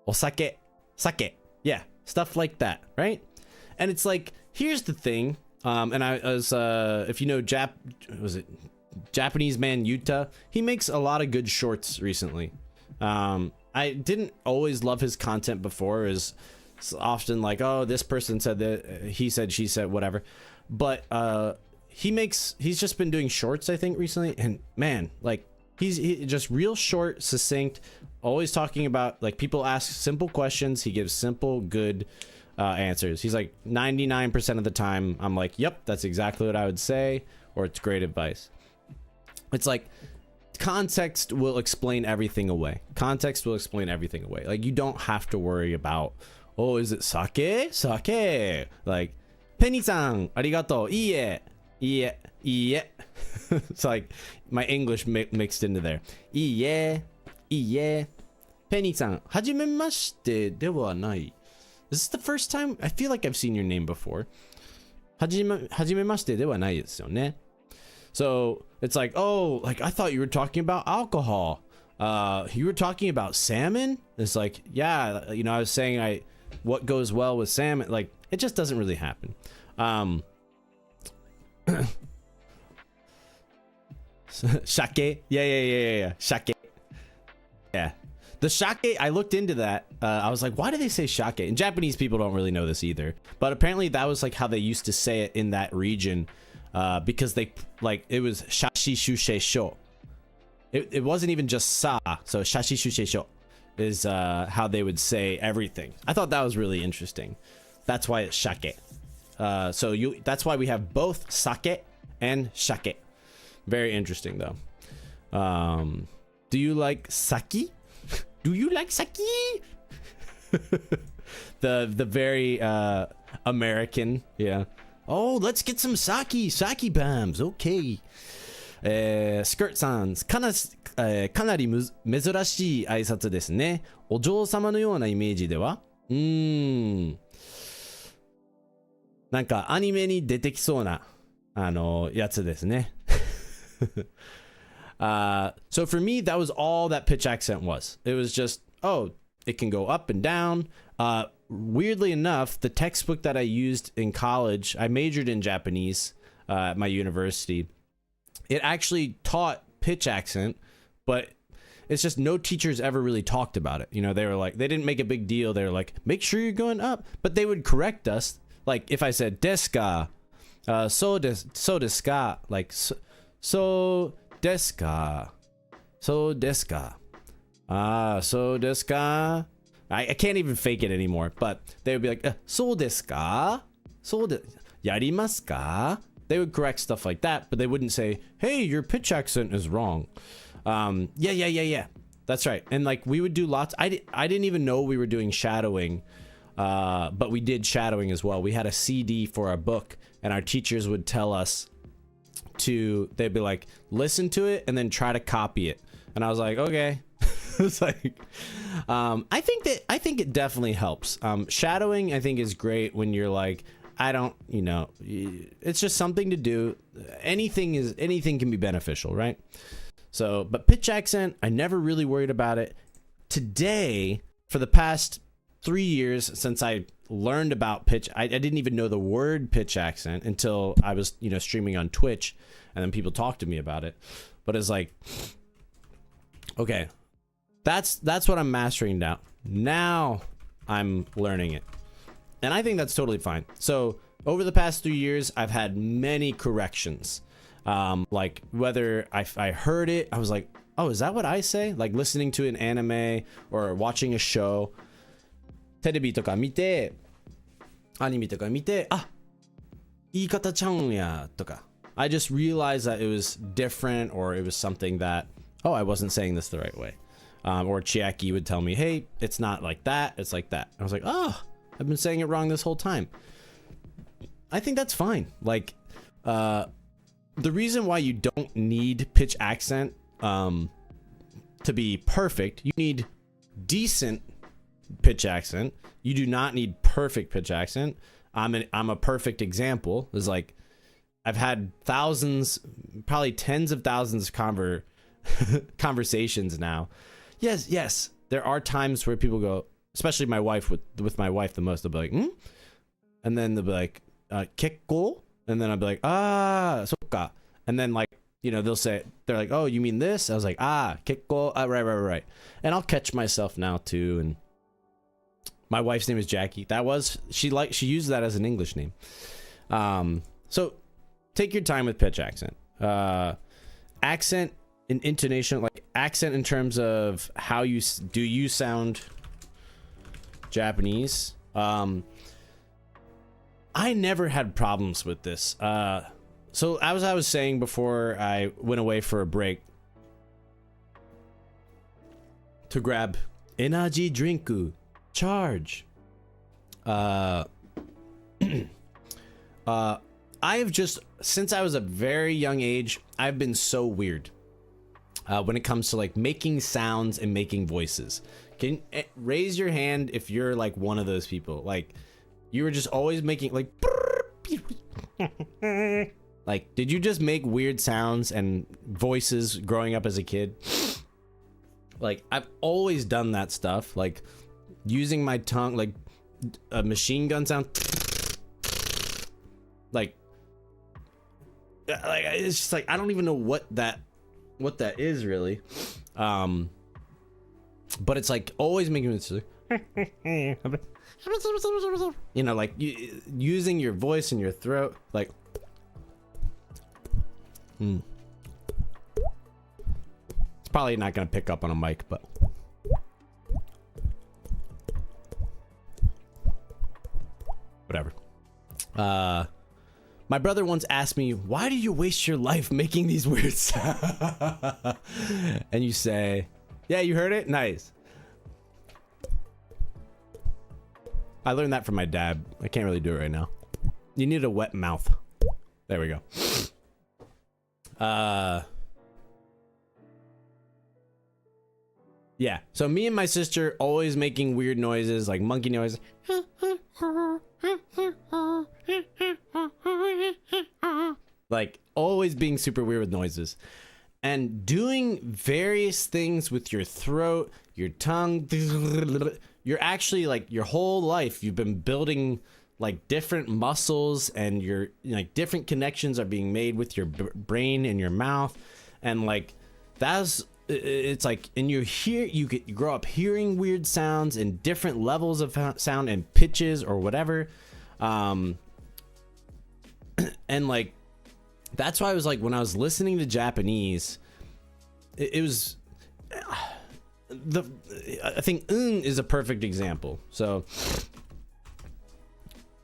Osake, sake. Yeah, stuff like that, right? And it's like, here's the thing. And I was, if you know Japanese man Yuta, he makes a lot of good shorts recently. I didn't always love his content before. It's often like, oh, this person said that, he said, she said, whatever. But he's just been doing shorts, I think, recently, and man, like he's just real short, succinct, always talking about like people ask simple questions, he gives simple, good answers. He's like 99% of the time I'm like, yep, that's exactly what I would say, or it's great advice. It's like context will explain everything away. Like you don't have to worry about, oh, is it sake? Like Penny-san, arigato, iie. It's like my English mixed into there. Iie. Penny-san, hajimemashite dewa nai. This is the first time I feel like I've seen your name before. Hajimemashite dewa nai desu yo ne. So it's like, oh, like I thought you were talking about alcohol. You were talking about salmon? It's like, yeah, you know, I was saying what goes well with salmon. Like it just doesn't really happen. Shake, yeah, shake, yeah. The shake, I looked into that. I was like, why do they say shake? And Japanese people don't really know this either, but apparently that was like how they used to say it in that region, because they like it was shashi shushe sho. It wasn't even just sa, so shashi shushe sho is how they would say everything. I thought that was really interesting. That's why it's shake. That's why we have both sake and shake. Very interesting though. Do you like sake? Do you like sake? the very American, yeah. Oh, let's get some sake bombs. Okay. Skirt sans かなり珍しい挨拶ですね。お嬢様のようなイメージでは？なんかアニメに出てきそうなやつですね。So for me, that was all that pitch accent was. It was just, oh, it can go up and down. Weirdly enough, the textbook that I used in college, I majored in Japanese at my university. It actually taught pitch accent, but it's just no teachers ever really talked about it. You know, they were like, they didn't make a big deal. They were like, make sure you're going up. But they would correct us. Like if I said desu ka, so desu ka, like so desu ka, so desu ka, so desu ka. I can't even fake it anymore. But they would be like, so desu ka, so de yarimasu ka. they would correct stuff like that, but they wouldn't say, hey, your pitch accent is wrong. Yeah. That's right. And like we would do lots. I didn't even know we were doing shadowing, but we did shadowing as well. We had a CD for our book, and our teachers would tell us they'd be like, listen to it and then try to copy it. And I was like, okay. It's like, I think it definitely helps. Shadowing, I think, is great when you're like, it's just something to do. Anything can be beneficial, right? So, but pitch accent, I never really worried about it. Today, for the past 3 years since I learned about pitch, I didn't even know the word pitch accent until I was, streaming on Twitch, and then people talked to me about it. But it's like, okay, that's what I'm mastering now. Now I'm learning it. And I think that's totally fine. So over the past 3 years, I've had many corrections. Like whether I heard it, I was like, oh, is that what I say? Like listening to an anime or watching a show. テレビとか見て、アニメとか見て、あ、言い方ちゃうんやとか. I just realized that it was different, or it was something that, oh, I wasn't saying this the right way. Or Chiaki would tell me, hey, it's not like that, it's like that. I was like, oh, I've been saying it wrong this whole time. I think that's fine. Like, the reason why you don't need pitch accent to be perfect, you need decent pitch accent. You do not need perfect pitch accent. I'm a perfect example. It's like I've had thousands, probably tens of thousands of conversations now. Yes, there are times where people go, especially my wife, with my wife the most, they'll be like, and then they'll be like, kekko? And then I'll be like, sokka. And then like, they're like, oh, you mean this? I was like, kekko, right. And I'll catch myself now too. And my wife's name is Jackie. She used that as an English name. So take your time with pitch accent. Accent and intonation, like accent in terms of how you sound Japanese. I never had problems with this. So as I was saying before I went away for a break to grab energy drink charge. I have just, since I was a very young age, I've been so weird when it comes to like making sounds and making voices. Can raise your hand if you're like one of those people. Like you were just always making like like, did you just make weird sounds and voices growing up as a kid? Like I've always done that stuff, like using my tongue, like a machine gun sound, like it's just like I don't even know what that is really, but it's like always making it, like using your voice and your throat, like it's probably not gonna pick up on a mic, but whatever. My brother once asked me, why do you waste your life making these weird sounds? And you say, yeah, you heard it? Nice. I learned that from my dad. I can't really do it right now. You need a wet mouth. There we go. Yeah, so me and my sister always making weird noises, like monkey noises. Like always being super weird with noises. And doing various things with your throat, your tongue. You're actually like your whole life you've been building like different muscles, and your like different connections are being made with your brain and your mouth, and like it's like, and you grow up hearing weird sounds and different levels of sound and pitches or whatever, and like that's why I was like, when I was listening to Japanese, it was I think is a perfect example. So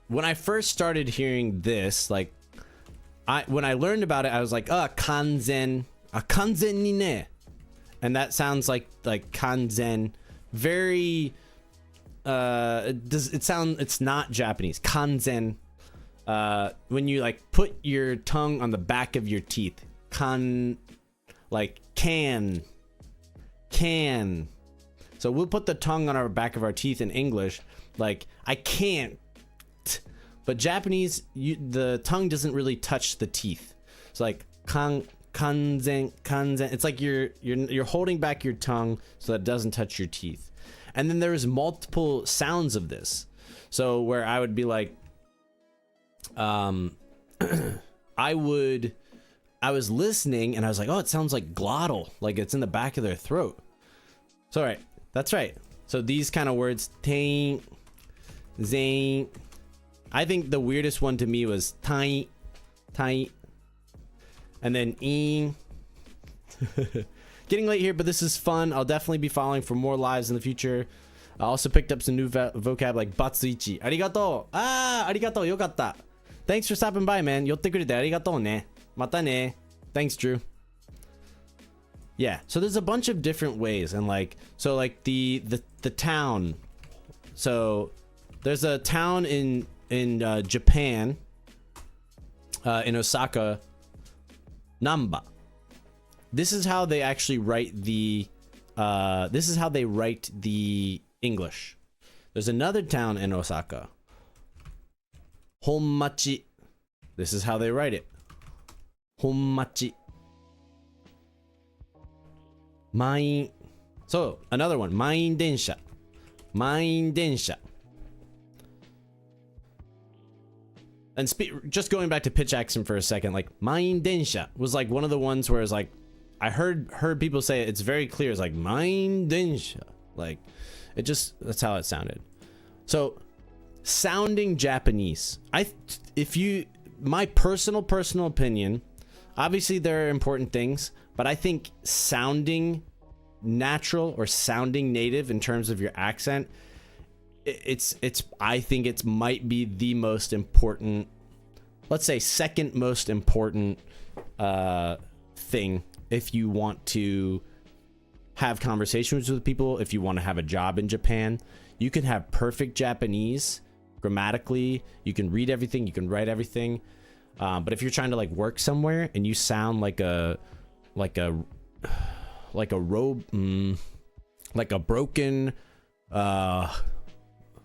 when I first started hearing this, like when I learned about it, I was like, kanzen, kanzen ni ne. And that sounds like kanzen. Very, it's not Japanese. Kanzen. When you like put your tongue on the back of your teeth. Like can. So we'll put the tongue on our back of our teeth in English. Like, I can't. But Japanese, the tongue doesn't really touch the teeth. It's like kanzen. It's like you're holding back your tongue so that it doesn't touch your teeth. And then there's multiple sounds of this. So where I would be like, I was listening and I was like, oh, it sounds like glottal, like it's in the back of their throat. So right, that's right. So these kind of words, taint, zain. I think the weirdest one to me was tight, and then in. Getting late here, but this is fun. I'll definitely be following for more lives in the future. I also picked up some new vocab like batsuichi. Arigato. Arigato. Yokatta. Thanks for stopping by, man. Yotte kurete arigato ne. Mata ne. Thanks, Drew. Yeah, so there's a bunch of different ways, and like, so like the town. So there's a town in Japan, in Osaka, Namba. This is how they actually write the English. There's another town in Osaka, Honmachi. This is how they write it, Honmachi. Main. So another one, Main Densha. And just going back to pitch accent for a second, like Main Densha was like one of the ones where it's like, I heard people say it, it's very clear. It's like Main Densha. Like it just, that's how it sounded. So sounding Japanese, my personal opinion, obviously there are important things, but I think sounding natural or sounding native in terms of your accent, I think it might be the most important, let's say second most important thing if you want to have conversations with people, if you want to have a job in Japan. You can have perfect Japanese grammatically, you can read everything, you can write everything, but if you're trying to like work somewhere and you sound like a broken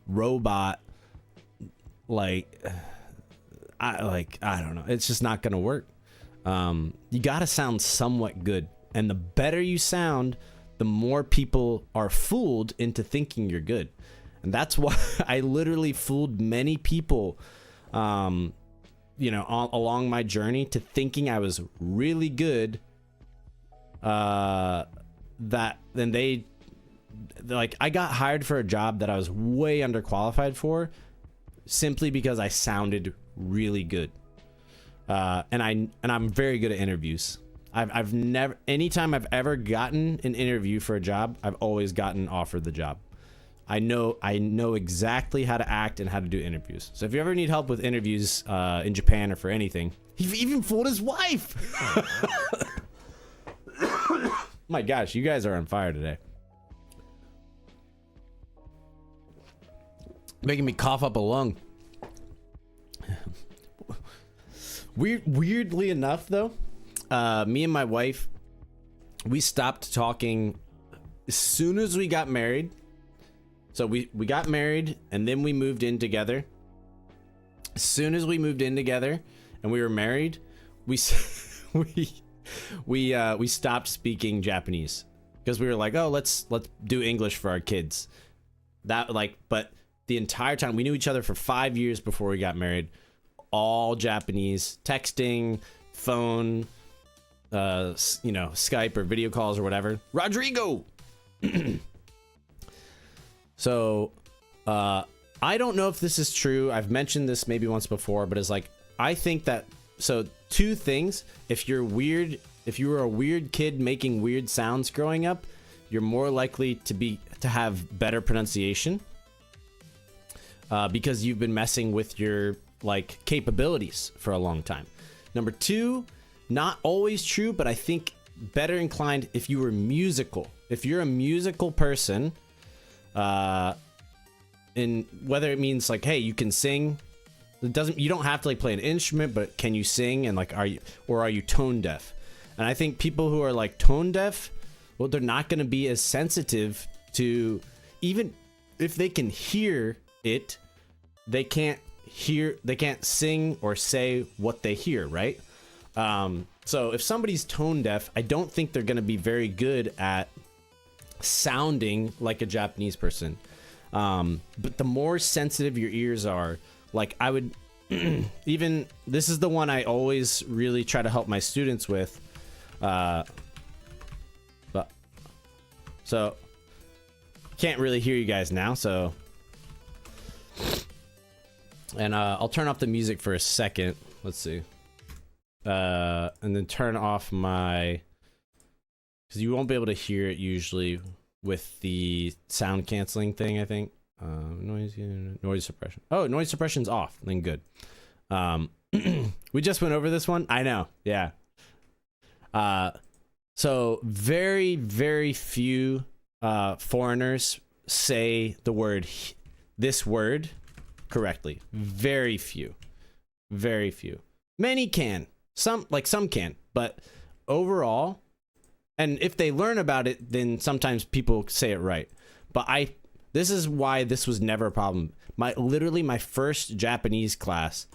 robot, I don't know, it's just not gonna work. You gotta sound somewhat good, and the better you sound, the more people are fooled into thinking you're good. And that's why I literally fooled many people along my journey to thinking I was really good, I got hired for a job that I was way underqualified for simply because I sounded really good. And I'm very good at interviews. Anytime I've ever gotten an interview for a job, I've always gotten offered the job. I know exactly how to act and how to do interviews. So if you ever need help with interviews in Japan or for anything, he even fooled his wife. My gosh, you guys are on fire today. Making me cough up a lung. Weirdly enough, though, me and my wife, we stopped talking as soon as we got married. So we got married and then we moved in together. As soon as we moved in together and we were married, we stopped speaking Japanese because we were like, oh, let's do English for our kids. But the entire time, we knew each other for 5 years before we got married. All Japanese, texting, phone, Skype or video calls or whatever. Rodrigo. So, I don't know if this is true. I've mentioned this maybe once before, but it's like, I think that, so two things. If you were a weird kid making weird sounds growing up, you're more likely to have better pronunciation, because you've been messing with your capabilities for a long time. Number 2, not always true, but I think better inclined if you were musical. If you're a musical person, in whether it means like, hey, you can sing. You don't have to like play an instrument, but can you sing? And like, are you tone deaf? And I think people who are like tone deaf, well, they're not going to be as sensitive to, even if they can hear it, they can't sing or say what they hear, right? So if somebody's tone deaf, I don't think they're going to be very good at sounding like a Japanese person. But the more sensitive your ears are, like I would even, this is the one I always really try to help my students with. So can't really hear you guys now. So, and I'll turn off the music for a second. Let's see. And then turn off my, because you won't be able to hear it usually with the sound canceling thing, I think. Noise suppression. Oh, noise suppression's off. Then good. We just went over this one. I know. Yeah. So very, very few foreigners say the word, this word correctly. Very few. Very few. Many can. Some can. But overall, and if they learn about it, then sometimes people say it right. But this is why this was never a problem. Literally my first Japanese class,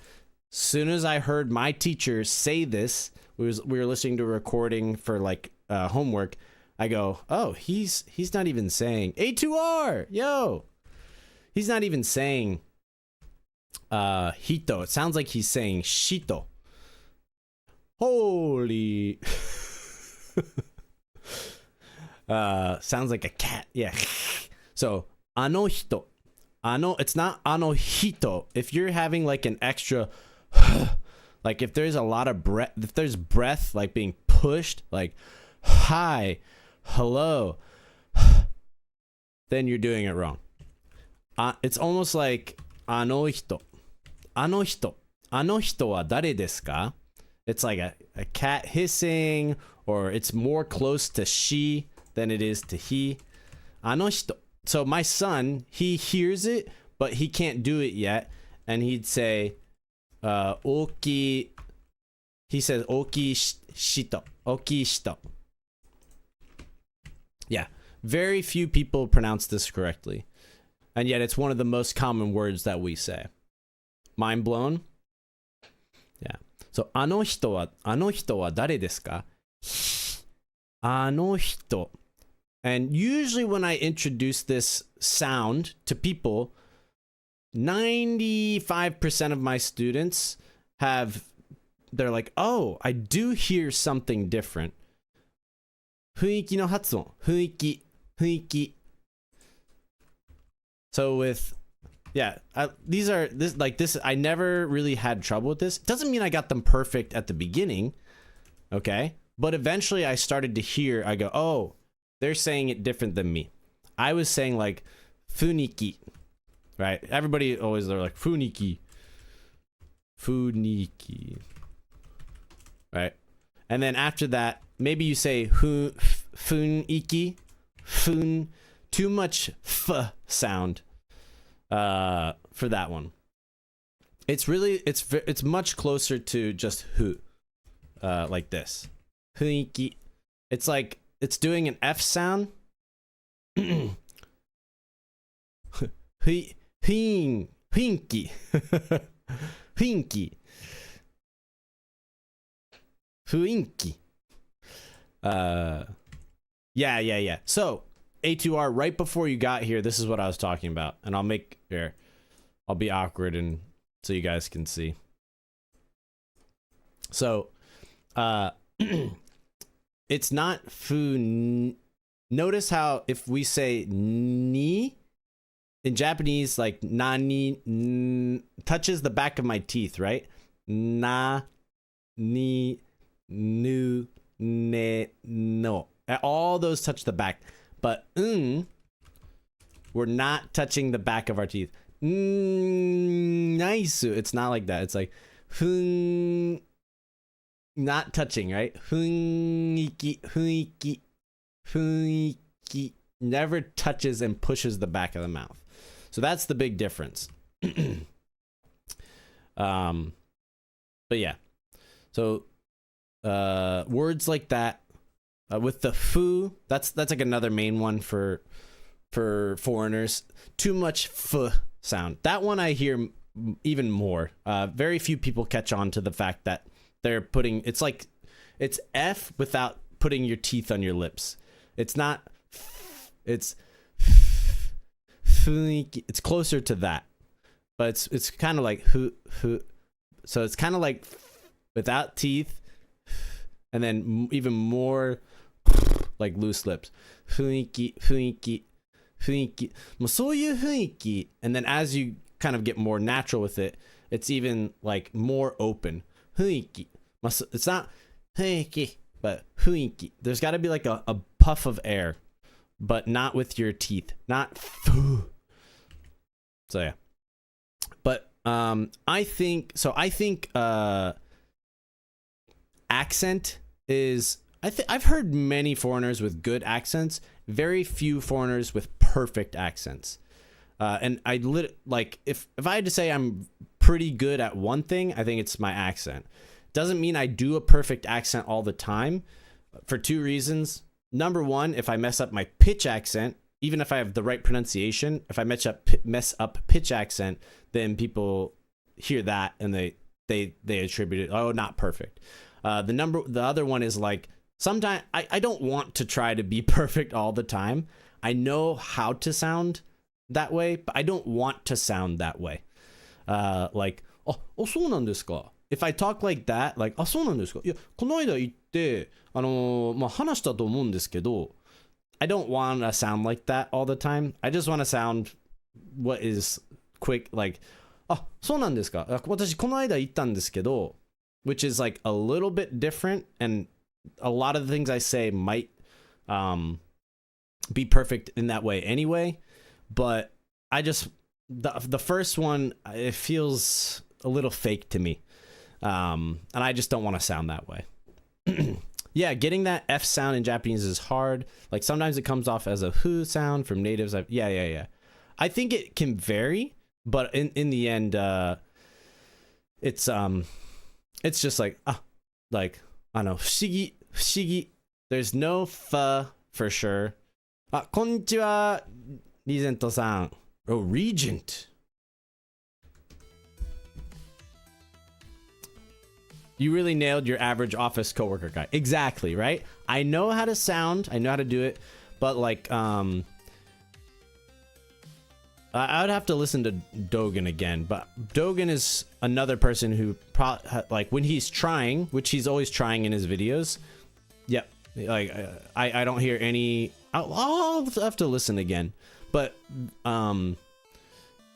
soon as I heard my teacher say this, we were listening to a recording for like homework. I go, oh, he's not even saying A2R, yo. He's not even saying hito. It sounds like he's saying shito. Holy. Sounds like a cat. Yeah. So ano hito. It's not ano hito. If you're having like an extra, like if there's a lot of breath, if there's breath like being pushed, like hi, hello, then you're doing it wrong. It's almost like ano hito. Ano hito. Ano hito wa dare desu ka? It's like a cat hissing, or it's more close to she than it is to he. Ano hito. So my son, he hears it, but he can't do it yet. And he'd say, oki, he says, oki shito, oki shito. Yeah. Very few people pronounce this correctly. And yet it's one of the most common words that we say. Mind blown? Yeah. So, あの人は誰ですか? あの人. And usually when I introduce this sound to people, 95% of my students they're like, oh, I do hear something different. 雰囲気の発音。雰囲気。So with, yeah, I never really had trouble with this. Doesn't mean I got them perfect at the beginning, okay? But eventually I started to hear, I go, oh, they're saying it different than me. I was saying like, funiki, right? Everybody always, they're like, funiki, right? And then after that, maybe you say, funiki, too much f sound for that one. It's much closer to just hu, like this.雰囲気. It's like it's doing an F sound.雰囲気. Yeah. So A2R, right before you got here, this is what I was talking about. And I'll be awkward and so you guys can see. So, it's not fu. Notice how if we say ni in Japanese, like nani touches the back of my teeth, right? Na, ni, nu, ne, no. All those touch the back. But we're not touching the back of our teeth. Nice. It's not like that. It's like not touching, right? 雰囲気, 雰囲気, 雰囲気 never touches and pushes the back of the mouth. So that's the big difference. But yeah. So words like that with the fu, that's like another main one for foreigners. Too much f sound. That one I hear even more. Very few people catch on to the fact that they're putting, it's F without putting your teeth on your lips. It's not, it's it's closer to that, but it's kind of like hu. So it's kind of like without teeth, and then even more like loose lips. 雰囲気, 雰囲気, 雰囲気. もうそういう雰囲気, and then as you kind of get more natural with it, it's even like more open. 雰囲気. It's not 雰囲気, but 雰囲気. There's got to be like a puff of air, but not with your teeth. Not so yeah. But I think accent is, I've heard many foreigners with good accents, very few foreigners with perfect accents. And if I had to say I'm pretty good at one thing, I think it's my accent. Doesn't mean I do a perfect accent all the time, for two reasons. Number one, if I mess up my pitch accent, even if I have the right pronunciation, if I mess up pitch accent, then people hear that and they attribute it, oh, not perfect. The other one is like, sometimes I don't want to try to be perfect all the time. I know how to sound that way, but I don't want to sound that way. Like, そうなんですか. If I talk like that, like, そうなんですか. いや、この間言って、話したと思うんですけど, I don't want to sound like that all the time. I just want to sound what is quick, like, そうなんですか. 私この間言ったんですけど, which is like a little bit different, and a lot of the things I say might be perfect in that way anyway, but I just, the first one, it feels a little fake to me, and I just don't want to sound that way. Yeah, getting that F sound in Japanese is hard. Like sometimes it comes off as a hu sound from natives. Yeah. I think it can vary, but in the end, it's just like, I don't know, 不思議. There's no f for sure. こんにちは, リーゼントさん. Oh, Regent. You really nailed your average office coworker guy. Exactly, right? I know how to sound. I know how to do it. But like, I would have to listen to Dogen again. But Dogen is another person who, like, when he's trying, which he's always trying in his videos. Yep. Like, I don't hear any. I'll have to listen again. But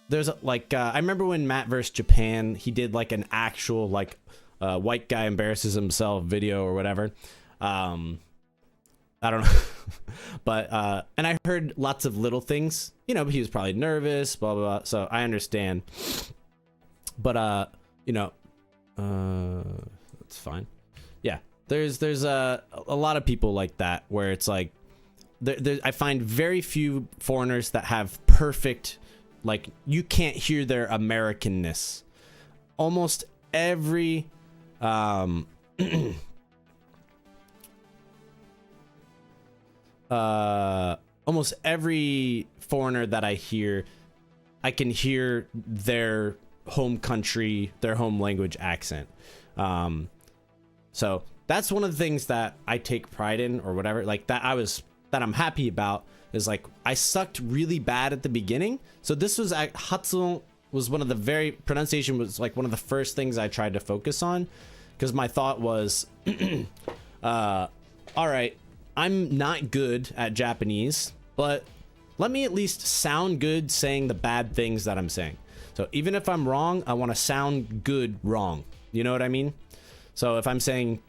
there's like, I remember when Matt vs. Japan, he did like an actual like white guy embarrasses himself video or whatever. I don't know. But and I heard lots of little things, you know, he was probably nervous, blah blah blah, so I understand. But you know, that's fine. Yeah, there's a lot of people like that where it's like I find very few foreigners that have perfect, like, you can't hear their Americanness. Almost every almost every foreigner that I hear, I can hear their home country, their home language accent. So that's one of the things that I take pride in, or whatever, like that I'm happy about, is like, I sucked really bad at the beginning. So this was Hatsuon was one of the pronunciation was like one of the first things I tried to focus on, because my thought was, all right, I'm not good at Japanese, but let me at least sound good saying the bad things that I'm saying. So even if I'm wrong, I want to sound good wrong. You know what I mean? So if I'm saying,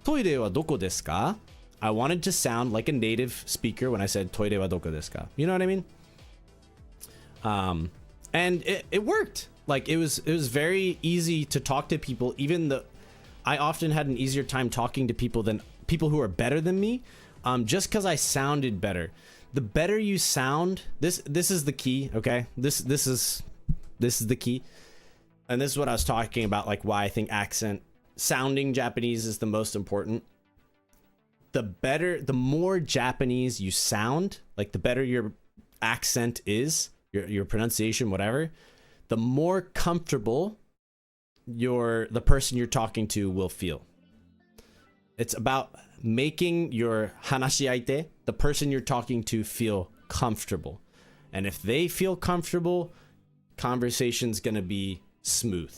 トイレはどこですか? I wanted to sound like a native speaker when I said トイレはどこですか? You know what I mean? And it worked. Like, it was very easy to talk to people. Even I often had an easier time talking to people than people who are better than me, just because I sounded better. The better you sound, this is the key, okay? This is the key. And this is what I was talking about, like why I think sounding Japanese is the most important. The more Japanese you sound, like the better your accent is, your pronunciation, whatever, the more comfortable the person you're talking to will feel. It's about making your hanashiaite, the person you're talking to, feel comfortable. And if they feel comfortable, conversation's gonna be smooth.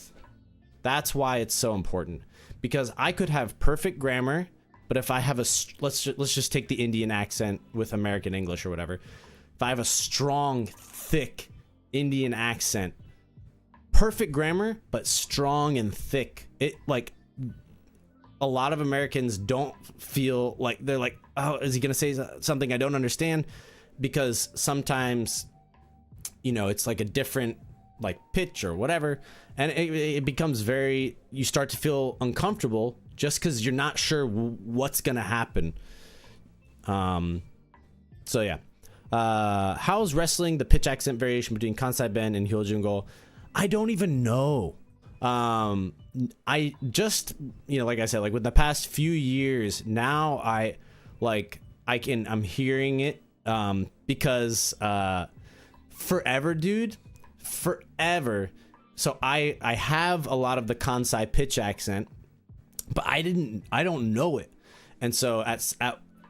That's why it's so important. Because I could have perfect grammar, but if I have let's just take the Indian accent with American English or whatever. If I have a strong, thick Indian accent, perfect grammar, but strong and thick, it like a lot of Americans don't feel like they're like, oh, is he gonna say something I don't understand? Because sometimes, you know, it's like a different like pitch or whatever, and it becomes you start to feel uncomfortable just because you're not sure what's gonna happen. So yeah. How's wrestling the pitch accent variation between Kansai Ben and Hyojungo? I don't even know. I just, you know, like I said, like with the past few years now, I'm hearing it, because, forever, dude, forever. So I have a lot of the Kansai pitch accent, but I don't know it. And so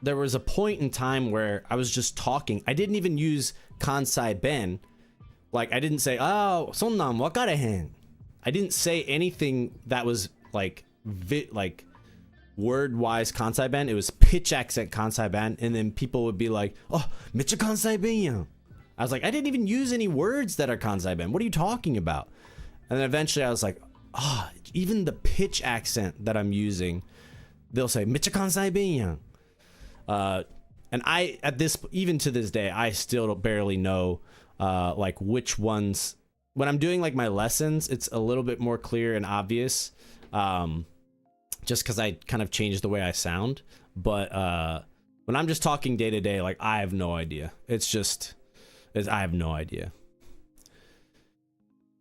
there was a point in time where I was just talking. I didn't even use Kansai Ben. Like I didn't say, oh, sonnan wakarehen. I didn't say anything that was like word-wise Kansai Ben. It was pitch accent Kansai Ben, and then people would be like, "Oh, mecha Kansai Ben yan." I was like, I didn't even use any words that are Kansai Ben. What are you talking about? And then eventually I was like, even the pitch accent that I'm using, they'll say mecha Kansai Ben yan. And even to this day, I still barely know like which ones. When I'm doing like my lessons, it's a little bit more clear and obvious, just because I kind of changed the way I sound. But when I'm just talking day to day, like I have no idea. I have no idea.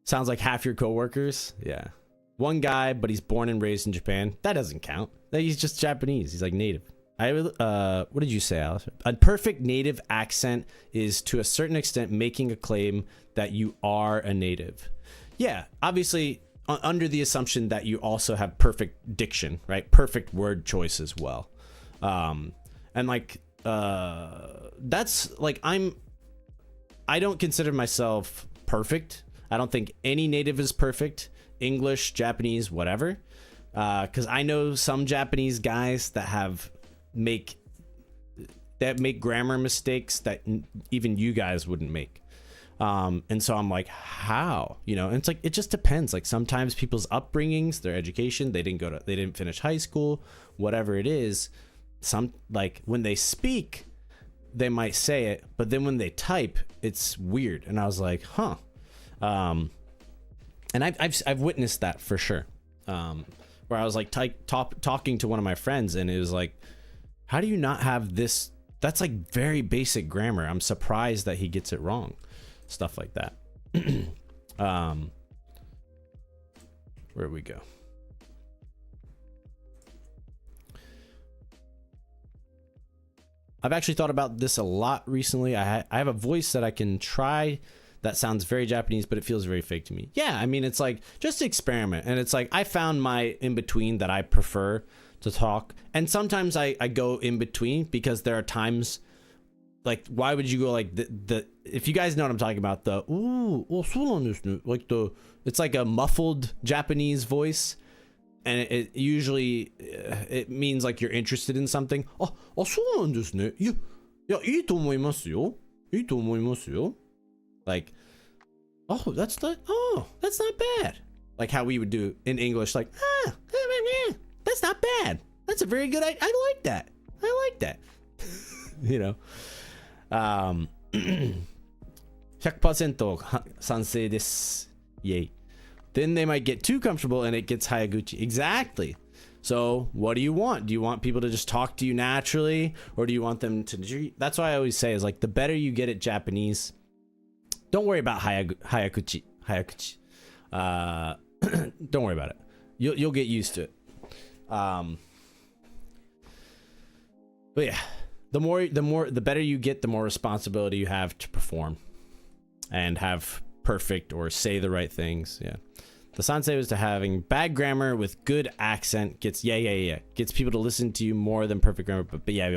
Sounds like half your coworkers. Yeah, one guy, but he's born and raised in Japan. That doesn't count. He's just Japanese. He's like native. What did you say, Alice? A perfect native accent is to a certain extent making a claim that you are a native. Yeah, obviously under the assumption that you also have perfect diction, right? Perfect word choice as well. And like, that's like, I don't consider myself perfect. I don't think any native is perfect. English, Japanese, whatever. Because I know some Japanese guys that make grammar mistakes that even you guys wouldn't make. And so I'm like, how? You know, and it's like, it just depends. Like sometimes people's upbringings, their education, they didn't finish high school, whatever it is. Some, like when they speak, they might say it, but then when they type, it's weird. And I was like, huh. And I've witnessed that for sure. Where I was like talking to one of my friends, and it was like, how do you not have this? That's like very basic grammar. I'm surprised that he gets it wrong. Stuff like that. Where we go? I've actually thought about this a lot recently. I have a voice that I can try that sounds very Japanese, but it feels very fake to me. Yeah, I mean, it's like, just experiment. And it's like, I found my in-between that I prefer to talk. And sometimes I go in between because there are times, like, why would you go like if you guys know what I'm talking about, it's like a muffled Japanese voice. And it usually, it means like you're interested in something. Like, that's not bad. Like how we would do in English, like, that's not bad. That's a very good, I like that. I like that. You know, 100% 賛成です. Yay. Then they might get too comfortable and it gets hayaguchi. Exactly. So what do you want? Do you want people to just talk to you naturally, or do you want them to? That's why I always say is like the better you get at Japanese, don't worry about hayakuchi. Don't worry about it. You'll get used to it. But yeah, the better you get, the more responsibility you have to perform and have perfect or say the right things. Yeah. The sensei was to having bad grammar with good accent gets gets people to listen to you more than perfect grammar. But yeah.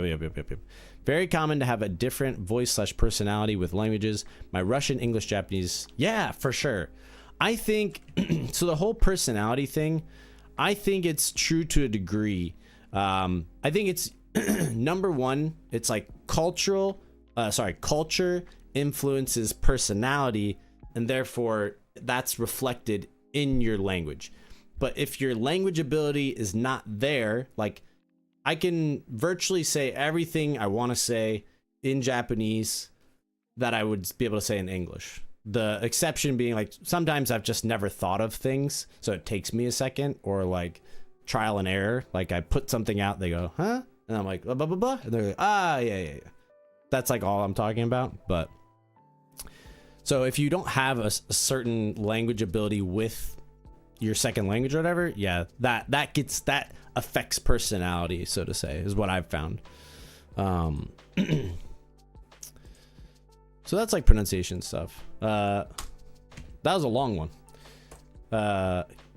Very common to have a different voice/personality with languages. My Russian, English, Japanese. Yeah, for sure. I think so. The whole personality thing, I think it's true to a degree. I think it's number one. It's like culture influences personality, and therefore that's reflected in your language. But if your language ability is not there, like I can virtually say everything I want to say in Japanese that I would be able to say in English. The exception being like sometimes I've just never thought of things, so it takes me a second, or like trial and error. Like I put something out, they go, huh? And I'm like, blah, blah, blah, blah. And they're like, yeah. That's like all I'm talking about. But so if you don't have a certain language ability with your second language or whatever, yeah, that affects personality, so to say, is what I've found. So that's like pronunciation stuff. That was a long one.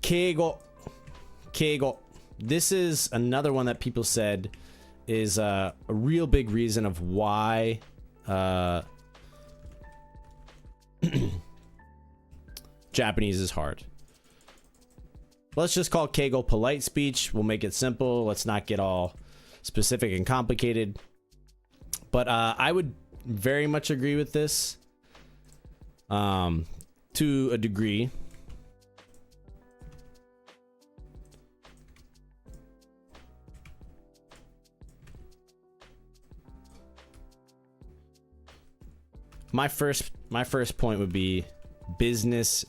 Keigo. This is another one that people said is a real big reason of why Japanese is hard. Let's just call Keigo polite speech. We'll make it simple. Let's not get all specific and complicated. But I would very much agree with this to a degree. My first point would be business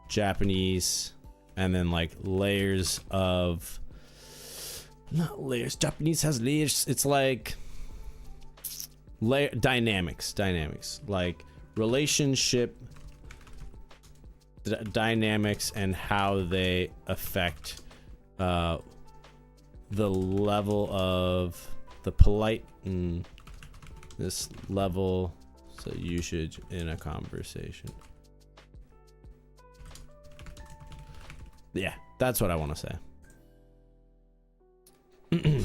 Japanese, and then like layers of, not layers, Japanese has layers. It's like dynamics, like relationship dynamics and how they affect the level of the polite and this level. So usage in a conversation. Yeah, that's what I want to say.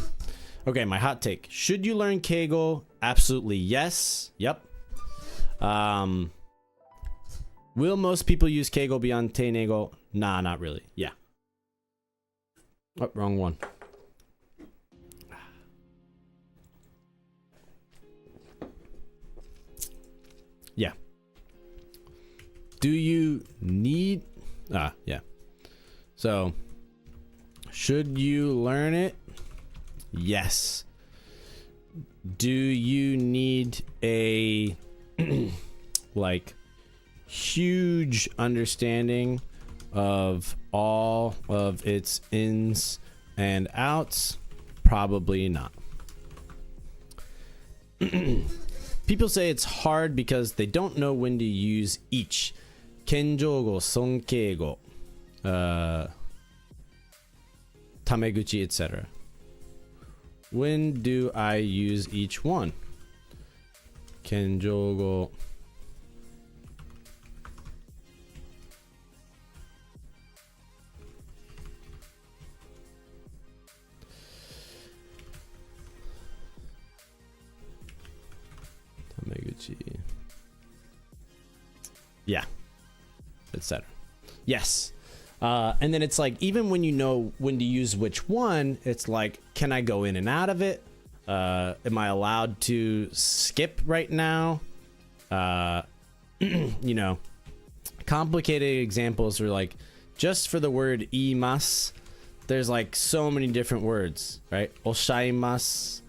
Okay, my hot take. Should you learn Keigo? Absolutely yes. Yep. Will most people use Keigo beyond Teinego? Nah, not really. Yeah. Oh, wrong one. Yeah. Do you need... yeah. So, should you learn it? Yes. Do you need a like huge understanding of all of its ins and outs? Probably not. People say it's hard because they don't know when to use each. Kenjogo, sonkeigo, tameguchi, etc. When do I use each one? Kenjogo. Tameguchi. Yeah. Etc. Yes. And then it's like, even when you know when to use which one, it's like, can I go in and out of it? Am I allowed to skip right now? You know, complicated examples are like, just for the word imasu, there's like so many different words, right? Oshaimasu,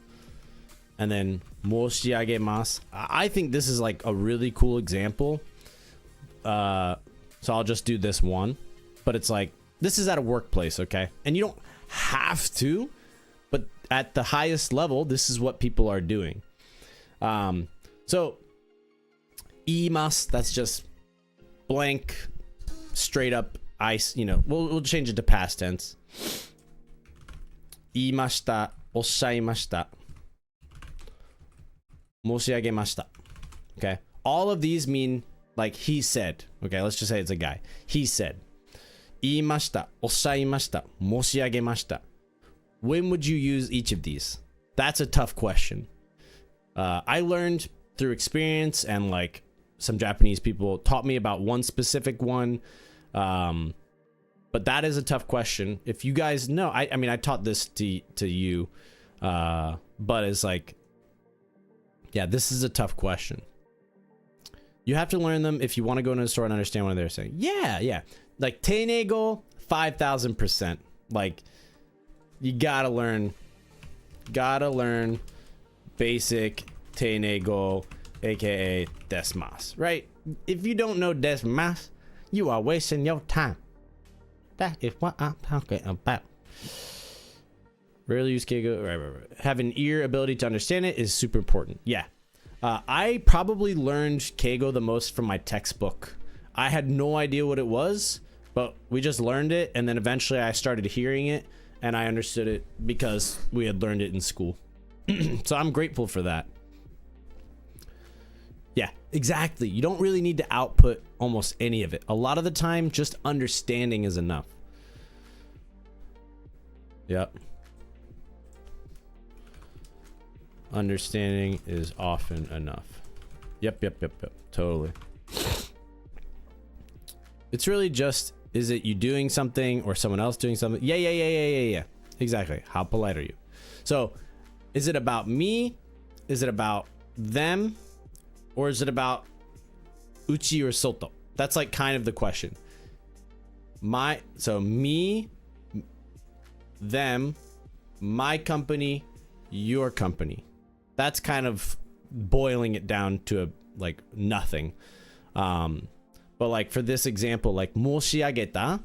and then moshiagemasu. I think this is like a really cool example. So I'll just do this one. But it's like, this is at a workplace, okay? And you don't have to, but at the highest level, this is what people are doing. So, 言います, that's just blank, straight up ice, we'll change it to past tense. 言いました, おっしゃいました, 申し上げました. Okay? All of these mean like he said. Okay, let's just say it's a guy. He said. 言いました, おっしゃいました, 申し上げました. When would you use each of these? That's a tough question. I learned through experience, and like some Japanese people taught me about one specific one. But that is a tough question. If you guys know, I mean, I taught this to you, but it's like, yeah, this is a tough question. You have to learn them if you want to go into the store and understand what they're saying. Yeah. Like, teinego, 5,000%. Like, you gotta learn basic teinego, aka desmas, right? If you don't know desmas, you are wasting your time. That is what I'm talking about. Rarely use keigo. Right. Have an ear ability to understand it is super important. Yeah. I probably learned keigo the most from my textbook. I had no idea what it was, but we just learned it, and then eventually I started hearing it, and I understood it because we had learned it in school. So I'm grateful for that. Yeah, exactly. You don't really need to output almost any of it. A lot of the time, just understanding is enough. Yep. Understanding is often enough. Yep. Totally. It's really just, is it you doing something or someone else doing something? Yeah. Exactly. How polite are you? So, is it about me? Is it about them? Or is it about uchi or soto? That's like kind of the question. So me, them, my company, your company. That's kind of boiling it down to like nothing. But like for this example, like moshiageta.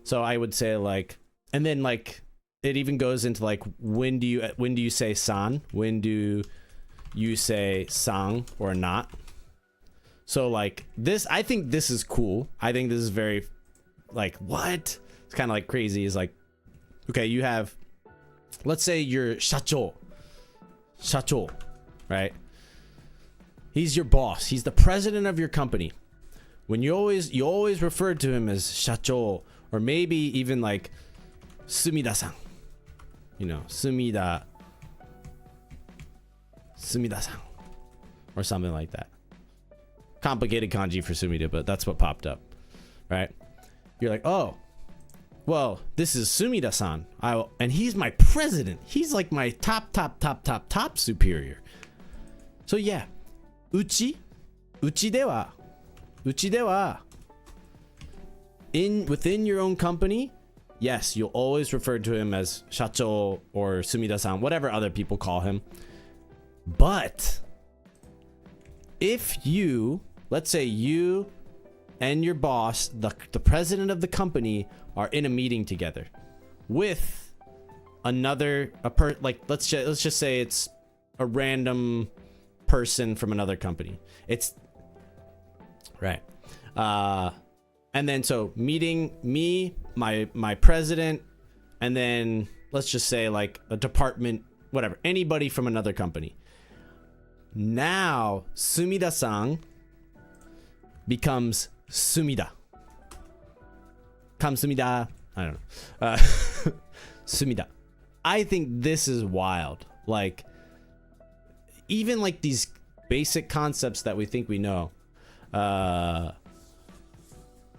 So I would say like, and then like it even goes into like when do you say san? When do you say sang or not? So like this, I think this is cool. I think this is very like, what? It's kind of like crazy. Is like, okay, you have, let's say you're shacho, right? He's your boss. He's the president of your company. When you always refer to him as shacho, or maybe even like Sumida-san. Sumida-san, or something like that. Complicated kanji for Sumida, but that's what popped up, right? You're like, oh, well, this is Sumida-san, and he's my president. He's like my top superior. So yeah, uchi dewa, within your own company, yes, you'll always refer to him as shacho or Sumida-san, whatever other people call him. But if you, let's say you and your boss, the president of the company, are in a meeting together with another like let's just say it's a random person from another company. It's right. And then so meeting me, my president, and then let's just say like a department, whatever, anybody from another company. Now, Sumida-san becomes Sumida. Sumida. I don't know. Sumida. I think this is wild. Like, even like these basic concepts that we think we know.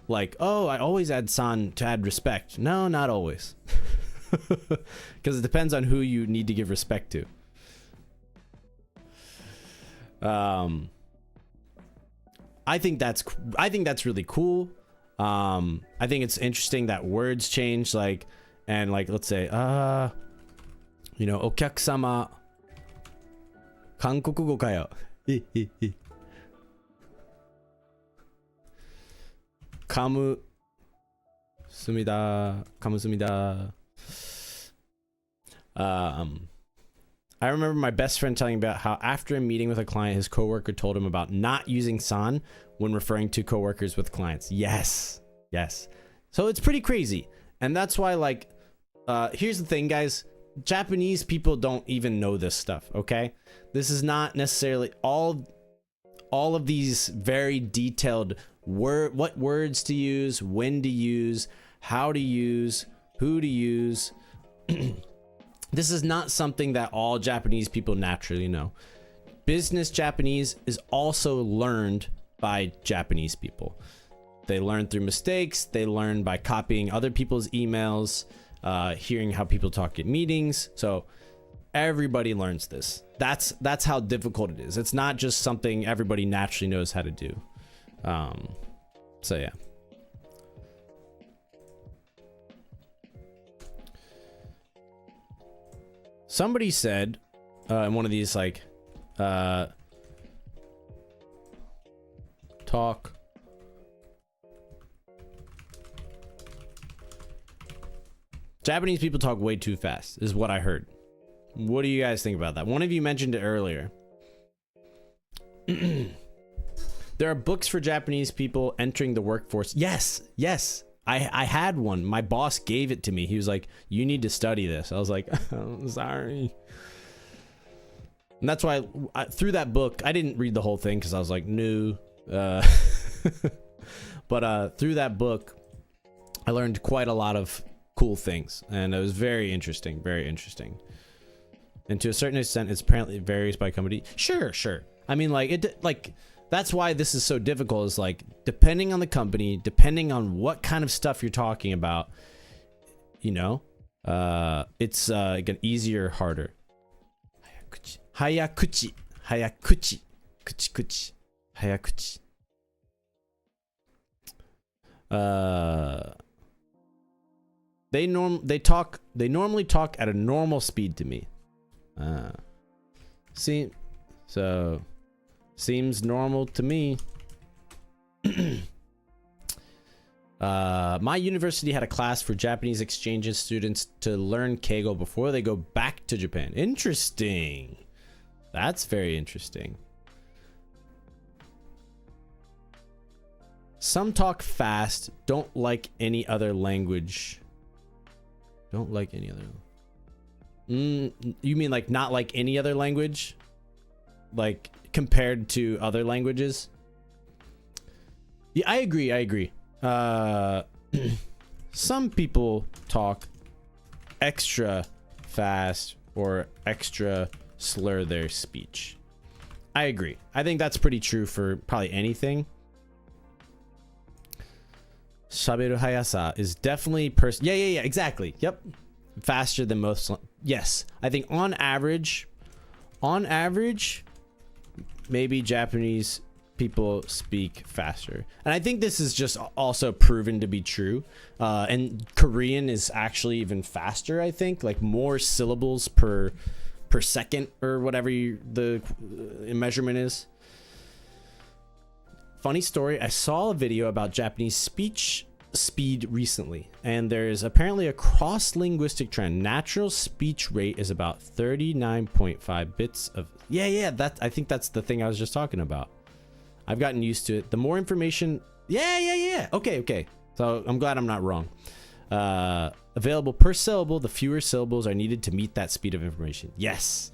Like, oh, I always add san to add respect. No, not always. Because it depends on who you need to give respect to. I think that's really cool. I think it's interesting that words change, like, and like, let's say, okyakusama, Kankokugo kayo. Kamu sumida. I remember my best friend telling about how after a meeting with a client, his coworker told him about not using san when referring to coworkers with clients. Yes. So it's pretty crazy. And that's why, like, here's the thing, guys. Japanese people don't even know this stuff, okay? This is not necessarily all of these very detailed what words to use, when to use, how to use, who to use. This is not something that all Japanese people naturally know. Business Japanese is also learned by Japanese people. They learn through mistakes. They learn by copying other people's emails, hearing how people talk at meetings. So everybody learns this. That's how difficult it is. It's not just something everybody naturally knows how to do. So yeah. Somebody said in one of these, like, talk Japanese people talk way too fast is what I heard. What do you guys think about that? One of you mentioned it earlier. There are books for Japanese people entering the workforce. Yes. I had one. My boss gave it to me. He was like, you need to study this. I was like, oh, sorry. And that's why through that book, I didn't read the whole thing because I was like, no. But through that book, I learned quite a lot of cool things. And it was very interesting. And to a certain extent, it's apparently varies by company. Sure. I mean, like, that's why this is so difficult, is like, depending on the company, depending on what kind of stuff you're talking about, you know, it's like easier, harder. Hayakuchi. Kuchi. Hayakuchi. They normally talk at a normal speed to me. Seems normal to me. My university had a class for Japanese exchange students to learn Keigo before they go back to Japan. Interesting. That's very interesting. Some talk fast, don't like any other language. You mean like not like any other language? Like compared to other languages? Yeah, I agree. Some people talk extra fast or extra slur their speech. I agree. I think that's pretty true for probably anything. Shaberu hayasa is definitely yeah, exactly. Yep. Faster than most. Yes. I think on average, maybe Japanese people speak faster. And I think this is just also proven to be true. And Korean is actually even faster, I think. Like more syllables per second or whatever the measurement is. Funny story, I saw a video about Japanese speech speed recently, and there's apparently a cross-linguistic trend. Natural speech rate is about 39.5 bits of I think that's the thing I was just talking about. I've gotten used to it. The more information okay, so I'm glad I'm not wrong. Available per syllable, the fewer syllables are needed to meet that speed of information. Yes.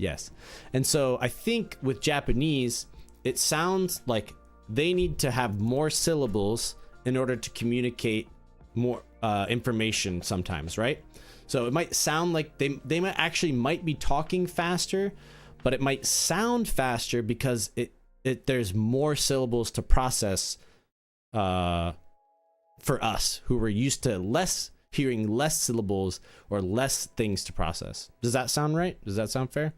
And so I think with Japanese, it sounds like they need to have more syllables in order to communicate more information sometimes, right? So it might sound like they might be talking faster, but it might sound faster because there's more syllables to process for us who were used to hearing less syllables or less things to process. Does that sound right? Does that sound fair?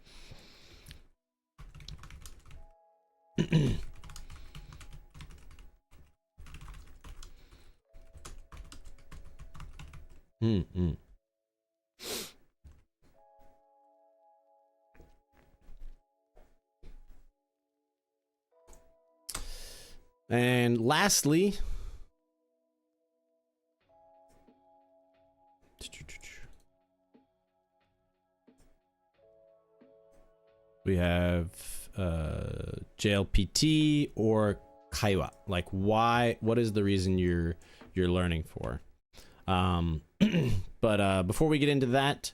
And lastly, We have JLPT or Kaiwa. Like what is the reason you're learning for? But before we get into that,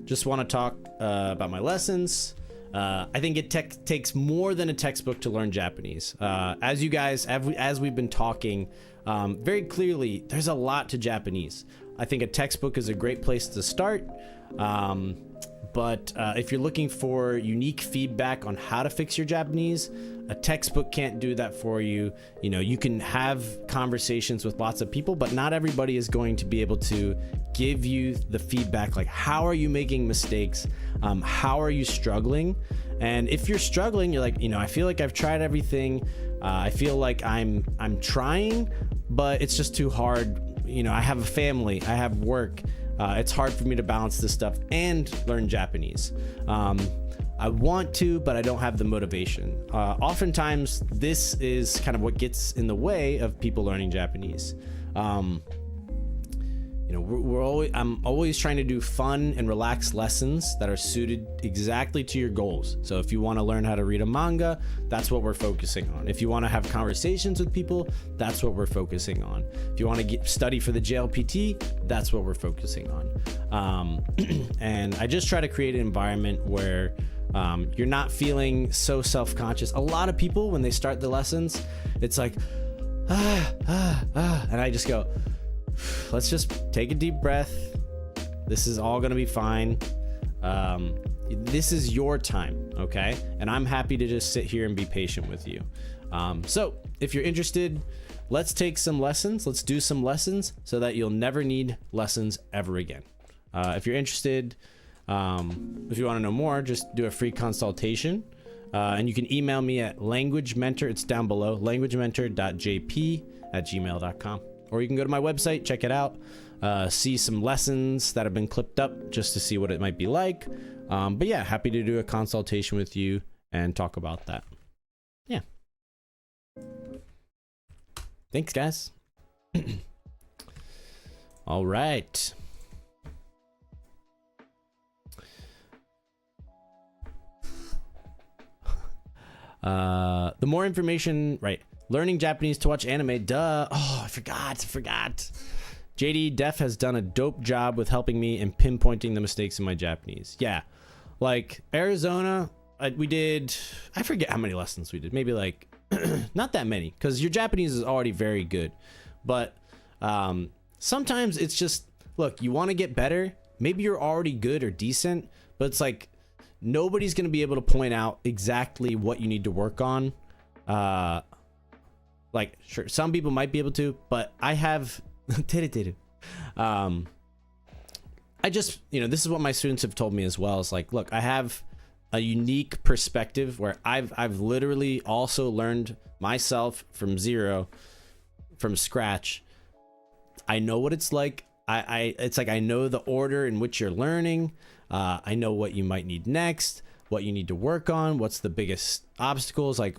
just want to talk about my lessons. I think it takes more than a textbook to learn Japanese. As you guys, as we've been talking, very clearly, there's a lot to Japanese. I think a textbook is a great place to start. But if you're looking for unique feedback on how to fix your Japanese, a textbook can't do that for you. You know, you can have conversations with lots of people, but not everybody is going to be able to give you the feedback. Like, how are you making mistakes? How are you struggling? And if you're struggling, you're like, you know, I feel like I've tried everything. I feel like I'm trying, but it's just too hard. You know, I have a family, I have work. It's hard for me to balance this stuff and learn Japanese. I want to, but I don't have the motivation. Oftentimes, this is kind of what gets in the way of people learning Japanese. You know, I'm always trying to do fun and relaxed lessons that are suited exactly to your goals. So if you want to learn how to read a manga, that's what we're focusing on. If you want to have conversations with people, that's what we're focusing on. If you want to study for the JLPT, that's what we're focusing on. And I just try to create an environment where you're not feeling so self-conscious. A lot of people, when they start the lessons, it's like, and I just go, let's just take a deep breath. This is all gonna be fine. This is your time, okay? And I'm happy to just sit here and be patient with you. So if you're interested, let's take some lessons. Let's do some lessons so that you'll never need lessons ever again. If you're interested, if you want to know more, just do a free consultation. And you can email me at languagementor. It's down below, languagementor.jp@gmail.com. Or you can go to my website, check it out, see some lessons that have been clipped up just to see what it might be like. But yeah, happy to do a consultation with you and talk about that. Yeah. Thanks, guys. All right. The more information, right? Learning Japanese to watch anime, duh. Oh, I forgot. JD Def has done a dope job with helping me and pinpointing the mistakes in my Japanese. Yeah, like Arizona, we did, I forget how many lessons we did. Maybe like, not that many, because your Japanese is already very good. But sometimes it's just, look, you want to get better. Maybe you're already good or decent, but it's like, nobody's going to be able to point out exactly what you need to work on. Like, sure, some people might be able to, but I have I just, you know, this is what my students have told me as well. It's like, look, I have a unique perspective where I've literally also learned myself from zero, from scratch. I know what it's like. It's like I know the order in which you're learning. I know what you might need next, what you need to work on, what's the biggest obstacles, like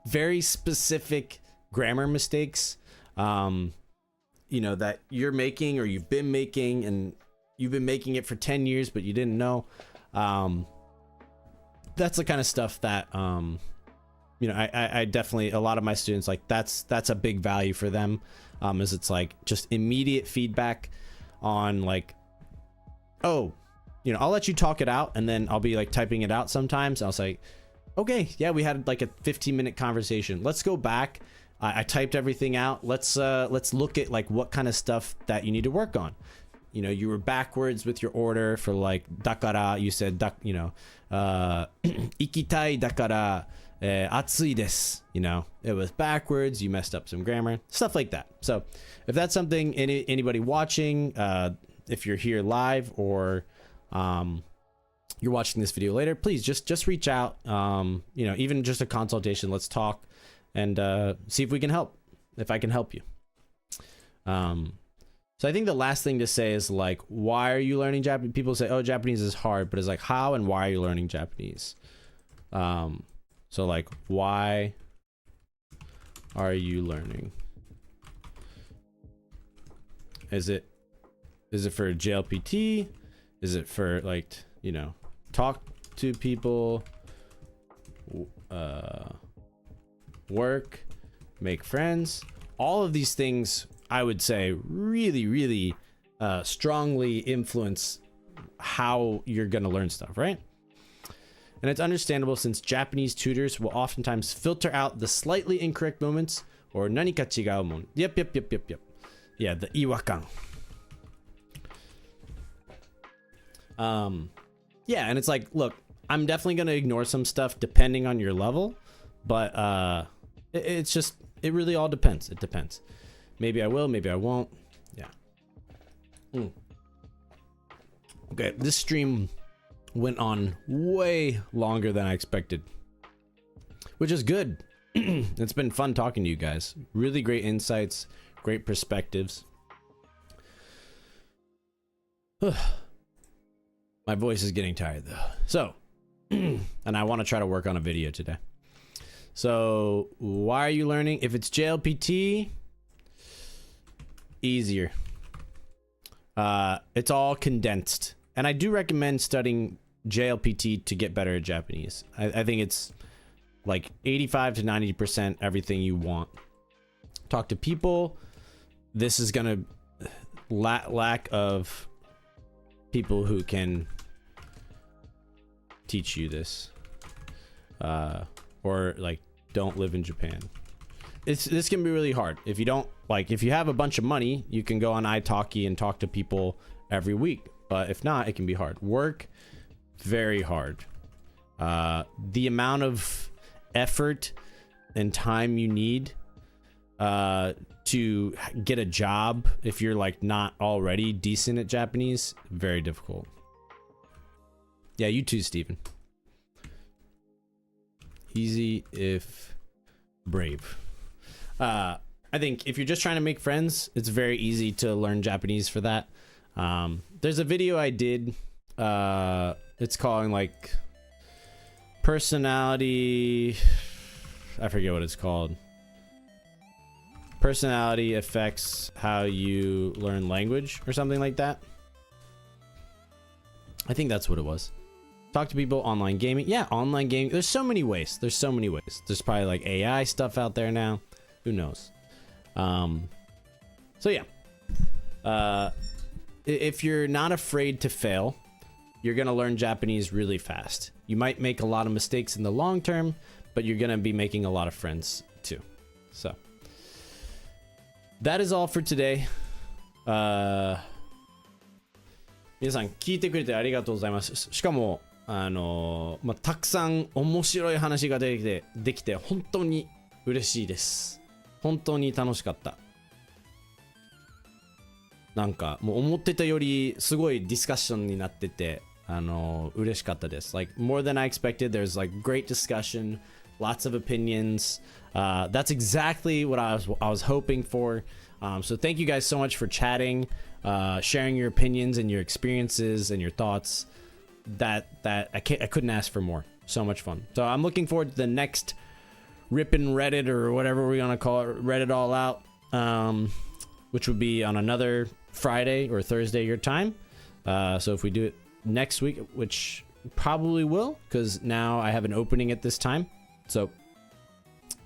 very specific grammar mistakes, you know, that you're making or you've been making, and you've been making it for 10 years, but you didn't know. That's the kind of stuff that, you know, I definitely, a lot of my students, like that's a big value for them, is it's like just immediate feedback on like, oh, you know, I'll let you talk it out, and then I'll be like typing it out sometimes. I'll say, okay, yeah, we had like a 15-minute conversation. Let's go back. I typed everything out. Let's look at like what kind of stuff that you need to work on. You know, you were backwards with your order for like dakara. You said you know, ikitai dakara atsui desu. You know, it was backwards. You messed up some grammar, stuff like that. So if that's something anybody watching, if you're here live or you're watching this video later, please just reach out. You know, even just a consultation. Let's talk and see if we can help, if I can help you. So I think the last thing to say is like, why are you learning Japanese? People say, oh, Japanese is hard, but it's like, how and why are you learning Japanese? So like, why are you learning? Is it for JLPT? Is it for like, you know, talk to people? work, make friends. All of these things, I would say, really, really strongly influence how you're going to learn stuff, right? And it's understandable since Japanese tutors will oftentimes filter out the slightly incorrect moments or 何か違うもん. Yep. Yeah, the 違和感. Yeah, and it's like, look, I'm definitely going to ignore some stuff depending on your level, but it's just, it really all depends. It depends. Maybe I will, maybe I won't. Yeah. Okay, this stream went on way longer than I expected, which is good. It's been fun talking to you guys. Really great insights, great perspectives. My voice is getting tired though. So, and I want to try to work on a video today. So, why are you learning? If it's JLPT, easier. It's all condensed. And I do recommend studying JLPT to get better at Japanese. I think it's like 85 to 90% everything you want. Talk to people. This is gonna lack of people who can teach you this, or like don't live in Japan. This can be really hard. If you don't if you have a bunch of money, you can go on italki and talk to people every week. But if not, it can be hard. Work, very hard. The amount of effort and time you need to get a job, if you're like not already decent at Japanese, very difficult. Yeah, you too, Steven. Easy if brave. I think if you're just trying to make friends, it's very easy to learn Japanese for that. There's a video I did, it's called like personality, I forget what it's called. Personality affects how you learn language or something like that. I think that's what it was. Talk to people, online gaming. Yeah, online gaming. There's so many ways. There's probably like AI stuff out there now. Who knows? So yeah. If you're not afraid to fail, you're going to learn Japanese really fast. You might make a lot of mistakes in the long term, but you're going to be making a lot of friends too. So that is all for today. 皆さん聞いてくれてありがとうございます。しかもたくさん面白い話ができて本当に嬉しいです。本当に楽しかった。なんかもう思ってたよりすごいディスカッションになってて嬉しかったです。Like more than I expected. There's like great discussion, lots of opinions. That's exactly what I was hoping for. So thank you guys so much for chatting, sharing your opinions and your experiences and your thoughts. That I couldn't ask for more. So much fun. So I'm looking forward to the next Rippin' Reddit or whatever we're gonna call it, Reddit all out, which would be on another Friday or Thursday your time. So if we do it next week, which probably will, because now I have an opening at this time. So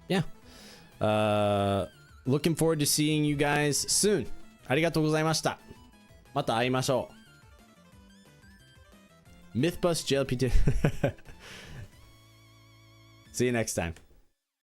yeah, looking forward to seeing you guys soon. ありがとうございました。また会いましょう。Mythbust JLP2. See you next time.